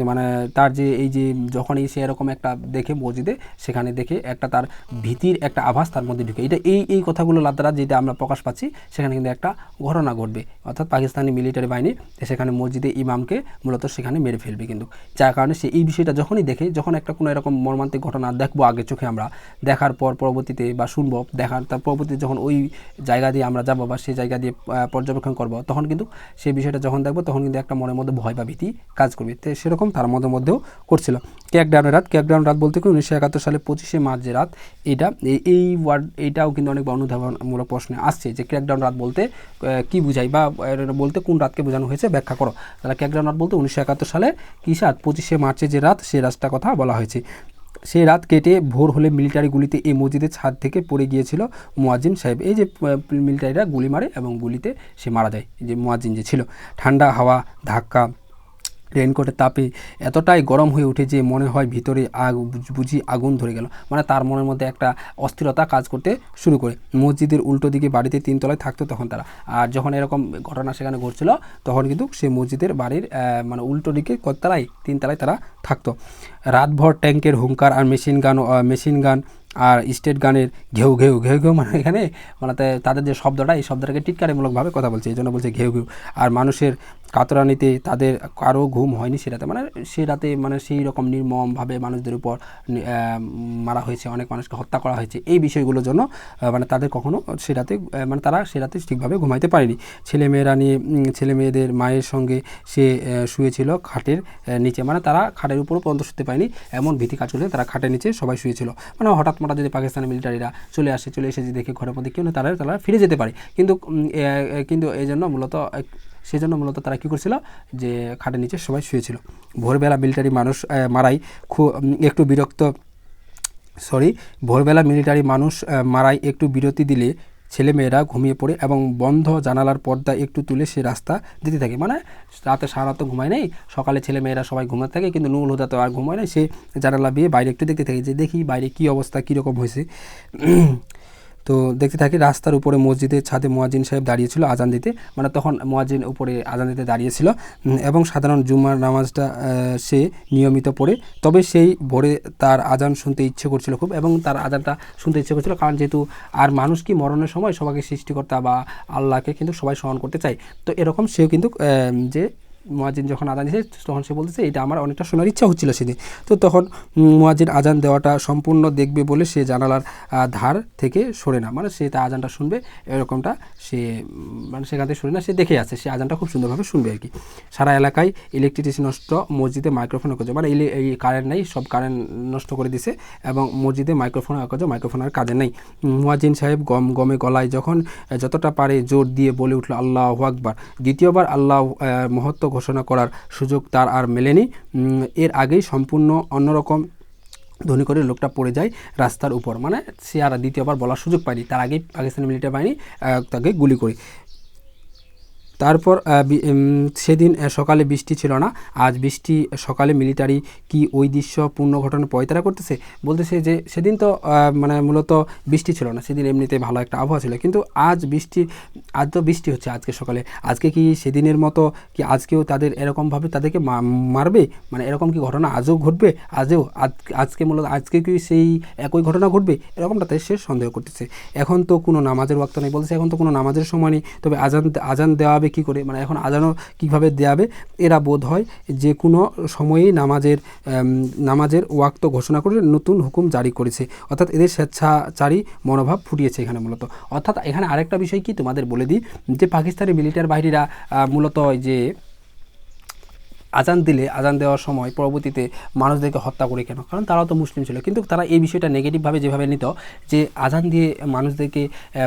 মানে তার যে এই যে যখনই সে এরকম একটা দেখে মসজিদে, সেখানে দেখে একটা তার ভীতির একটা আভাস তার মধ্যে ঢুকে। এই কথাগুলো দ্বারা যেটা আমরা প্রকাশ পাচ্ছি, সেখানে কিন্তু একটা ঘটনা ঘটবে, অর্থাৎ পাকিস্তানি মিলিটারি বাহিনী সেখানে মসজিদে ইমামকে মূলত সেখানে মেরে ফেলবে। কিন্তু যার কারণে সে এই বিষয়টা যখনই দেখে, যখন একটা কোনো এরকম মর্মান্তিক ঘটনা দেখবো আগে চোখে আমরা, দেখার পর পরবর্তীতে বা শুনবো, তার পরবর্তীতে যখন ওই জায়গা দিয়ে আমরা যাবো বা সেই জায়গা দিয়ে পর্যবেক্ষণ করবো, তখন কিন্তু সেই বিষয়টা যখন দেখবো তখন কিন্তু একটা মনের মধ্যে ভয় বা ভীতি কাজ করবে। তো সেরকম তার মধ্যেও করছিল। ক্র্যাকডাউনের রাত বলতে কি 1971 সালে 25শে মার্চ যে রাত, এইটাও কিন্তু অনেক অনুধাবনমূলক প্রশ্নে আসছে যে ক্র্যাকডাউন রাত বলতে কি বোঝায়, বা বলতে কোন রাতকে বোঝানো হয়েছে ব্যাখ্যা করো। তাহলে ক্র্যাকডাউন রাত বলতে 1971 সালে কি সাত 25শে মার্চে যে রাত, সেই রাতটা কথা বলা হয়েছে। সেই রাত কেটে ভোর হলে মিলিটারি গুলিতে এই মসজিদের ছাদ থেকে পড়ে গিয়েছিল মুয়াজ্জিন সাহেব। এই যে মিলিটারিরা গুলি মারে এবং গুলিতে সে মারা যায়, যে মুয়াজ্জিন যে ছিল। ঠান্ডা হাওয়া, ধাক্কা, রেনকোটের তাপে এতটাই গরম হয়ে ওঠে যে মনে হয় ভিতরে বুঝি আগুন ধরে গেল, মানে তার মনের মধ্যে একটা অস্থিরতা কাজ করতে শুরু করে। মসজিদের উল্টো দিকে বাড়িতে 3 তলায় থাকতো তখন তারা, আর যখন এরকম ঘটনা সেখানে ঘটছিল তখন কিন্তু সে মসজিদের বাড়ির মানে উল্টো দিকে কততলায় 3 তলায় তারা থাকতো। রাতভর ট্যাঙ্কের হুঙ্কার আর মেশিন গান আর স্টেট গানের ঘেউ ঘেউ মানে এখানে মানে তাদের যে শব্দটা, এই শব্দটাকে টিটকারিমূলকভাবে কথা বলছে, এই জন্য বলছে ঘেউ ঘেউ। আর মানুষের কাতরানিতে তাদের কারো ঘুম হয়নি সে রাতে, মানে সে রাতে মানে সেই রকম নির্মমভাবে মানুষদের উপর মারা হয়েছে, অনেক মানুষকে হত্যা করা হয়েছে। এই বিষয়গুলোর জন্য মানে তাদের কখনো সে রাতে মানে তারা সে রাতে ঠিকভাবে ঘুমাইতে পারেনি। ছেলে মেয়েদের মায়ের সঙ্গে সে শুয়েছিল খাটের নিচে, মানে তারা খাটের উপরও পর্যন্ত শুতে পায়নি, এমন ভীতি কাজ করলে তারা খাটের নিচে সবাই শুয়েছিল। মানে হঠাৎ যদি পাকিস্তানি মিলিটারিরা চলে এসে যে দেখে ঘরের মধ্যে কেউ না, তারা ফিরে যেতে পারে, কিন্তু এই জন্য মূলত তারা কী করছিল, যে খাটের নিচে সবাই শুয়েছিল। ভোরবেলা মিলিটারি মারাই একটু বিরতি দিলে ছেলেমেয়েরা ঘুমিয়ে পড়ে এবং বন্ধ জানালার পর্দা একটু তুলে সে রাস্তা দিতে থাকে। মানে রাতে সারা তো ঘুমায় নেই, সকালে ছেলেমেয়েরা সবাই ঘুমাতে থাকে, কিন্তু নুরুল হুদা তো আর ঘুমায় নাই, সে জানালা দিয়ে বাইরে একটু দেখতে থাকে, যে দেখি বাইরে কী অবস্থা, কীরকম হয়েছে। তো দেখতে থাকি, রাস্তার উপরে মসজিদের ছাদে মুয়াজ্জিন সাহেব দাঁড়িয়েছিল আজান দিতে, মানে তখন মুয়াজ্জিন উপরে আজান দিতে দাঁড়িয়েছিল, এবং সাধারণ জুম্মার নামাজটা সে নিয়মিত পড়ে। তবে সেই ভোরে তার আজান শুনতে ইচ্ছে করছিল খুব, এবং তার আজানটা শুনতে ইচ্ছে করছিল, কারণ যেহেতু আর মানুষ কি মরণের সময় সবাইকে সৃষ্টিকর্তা বা আল্লাহকে কিন্তু সবাই স্মরণ করতে চায়। তো এরকম সেও কিন্তু যে মুয়াজ্জিন যখন আজান দিয়েছে তখন সে বলতেছে এটা আমার অনেকটা শোনার ইচ্ছা হচ্ছিল সেদিন। তো তখন মুয়াজ্জিন আজান দেওয়াটা সম্পূর্ণ দেখবে বলে সে জানালার ধার থেকে সরে না, মানে সে তার আজানটা শুনবে এরকমটা সে মানে সেখান থেকে সরে না, সে দেখে আছে, সে আজানটা খুব সুন্দরভাবে শুনবে আর কি। সারা এলাকায় ইলেকট্রিসিটি নষ্ট, মসজিদে মাইক্রোফোন অকেজো, মানে এই কারেন্ট নেই, সব কারেন্ট নষ্ট করে দিছে, এবং মসজিদে মাইক্রোফোন আর কাজে নেই। মুয়াজ্জিন সাহেব গমে গলায় যতটা পারে জোর দিয়ে বলে উঠল আল্লাহু আকবার। দ্বিতীয়বার আল্লাহ মহত্ব ঘোষণা করার সুযোগ তার আর মেলেনি। এর আগেই সম্পূর্ণ অন্যরকম ধ্বনি করে লোকটা পড়ে যায় রাস্তার উপর, মানে সে আর দ্বিতীয়বার বলার সুযোগ পায়নি, তার আগেই পাকিস্তানি মিলিটারি বাহিনী তাকে গুলি করে। তারপর সেদিন সকালে বৃষ্টি ছিল না, আজ বৃষ্টি সকালে। মিলিটারি কি ওই দৃশ্য পূর্ণ ঘটনা পয়তারা করতেছে? বলতেছে যে সেদিন তো মানে মূলত বৃষ্টি ছিল না, সেদিন এমনিতে ভালো একটা আবহাওয়া ছিল, কিন্তু আজ তো বৃষ্টি হচ্ছে আজকে সকালে। আজকে কি সেদিনের মতো কি আজকেও তাদের এরকমভাবে তাদেরকে মারবে? মানে এরকম কি ঘটনা আজও ঘটবে? আজকে মূলত আজকে কি সেই একই ঘটনা ঘটবে? এরকমটাতে সে সন্দেহ করতেছে। এখন তো কোনো নামাজের ওয়াক্ত নেই, বলতেছে এখন তো কোনো নামাজের সময় নেই, তবে আজান দেওয়া হবে কী করে? মানে এখন আজানও কীভাবে দেওয়াবে? এরা বোধ হয় যে কোনো সময়েই নামাজের ওয়াক্ত ঘোষণা করে নতুন হুকুম জারি করেছে, অর্থাৎ এদের স্বেচ্ছাচারী মনোভাব ফুটিয়েছে এখানে মূলত। অর্থাৎ এখানে আরেকটা বিষয় কি তোমাদের বলে দিই, যে পাকিস্তানি মিলিটারি বাহিনীরা মূলত যে আজান দেওয়ার সময় পরবর্তীতে মানুষদেরকে হত্যা করে কেন? কারণ তারাও তো মুসলিম ছিল, কিন্তু তারা এই বিষয়টা নেগেটিভভাবে যেভাবে নিত যে আজান দিয়ে মানুষদেরকে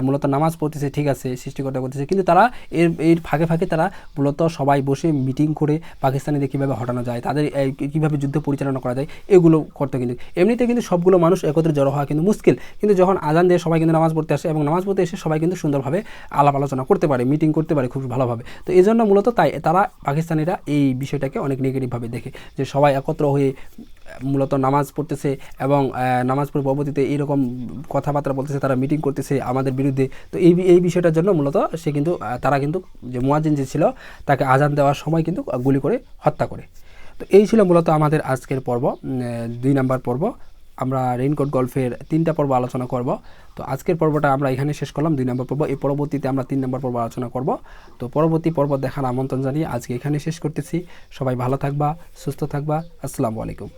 মূলত নামাজ পড়তেছে, ঠিক আছে, সৃষ্টিকর্তা করতেছে, কিন্তু তারা এর ফাঁকে ফাঁকে তারা মূলত সবাই বসে মিটিং করে পাকিস্তানিদের কীভাবে হটানো যায়, তাদের কীভাবে যুদ্ধ পরিচালনা করা যায়, এগুলো করতে। কিন্তু এমনিতে কিন্তু সবগুলো মানুষ একত্রে জড়ো হওয়া কিন্তু মুশকিল, কিন্তু যখন আজান দিয়ে সবাই কিন্তু নামাজ পড়তে আসে এবং নামাজ পড়তে এসে সবাই কিন্তু সুন্দরভাবে আলাপ আলোচনা করতে পারে, মিটিং করতে পারে খুব ভালোভাবে। তো এই জন্য মূলত তারা পাকিস্তানিরা এই বিষয়টাকে অনেক নেগেটিভভাবে দেখে, যে সবাই একত্র হয়ে মূলত নামাজ পড়তেছে এবং নামাজ পড়ে পরবর্তীতে এইরকম কথাবার্তা বলতেছে, তারা মিটিং করতেছে আমাদের বিরুদ্ধে। তো এই বিষয়টার জন্য মূলত তারা কিন্তু যে মুয়াজ্জিন যে ছিল তাকে আজান দেওয়ার সময় কিন্তু গুলি করে হত্যা করে। তো এই ছিল মূলত আমাদের আজকের পর্ব, 2 নম্বর পর্ব। আমরা রেইনকোট গল্ফের 3টা পর্ব আলোচনা করব। তো আজকের পর্বটা আমরা এখানে শেষ করলাম, 2 নম্বর পর্ব। এই পরবর্তীতে আমরা 3 নম্বর পর্ব আলোচনা করব। তো পরবর্তী পর্ব দেখার আমন্ত্রণ জানিয়ে আজকে এখানে শেষ করতেছি। সবাই ভালো থাকবা, সুস্থ থাকবা। আসসালামু আলাইকুম।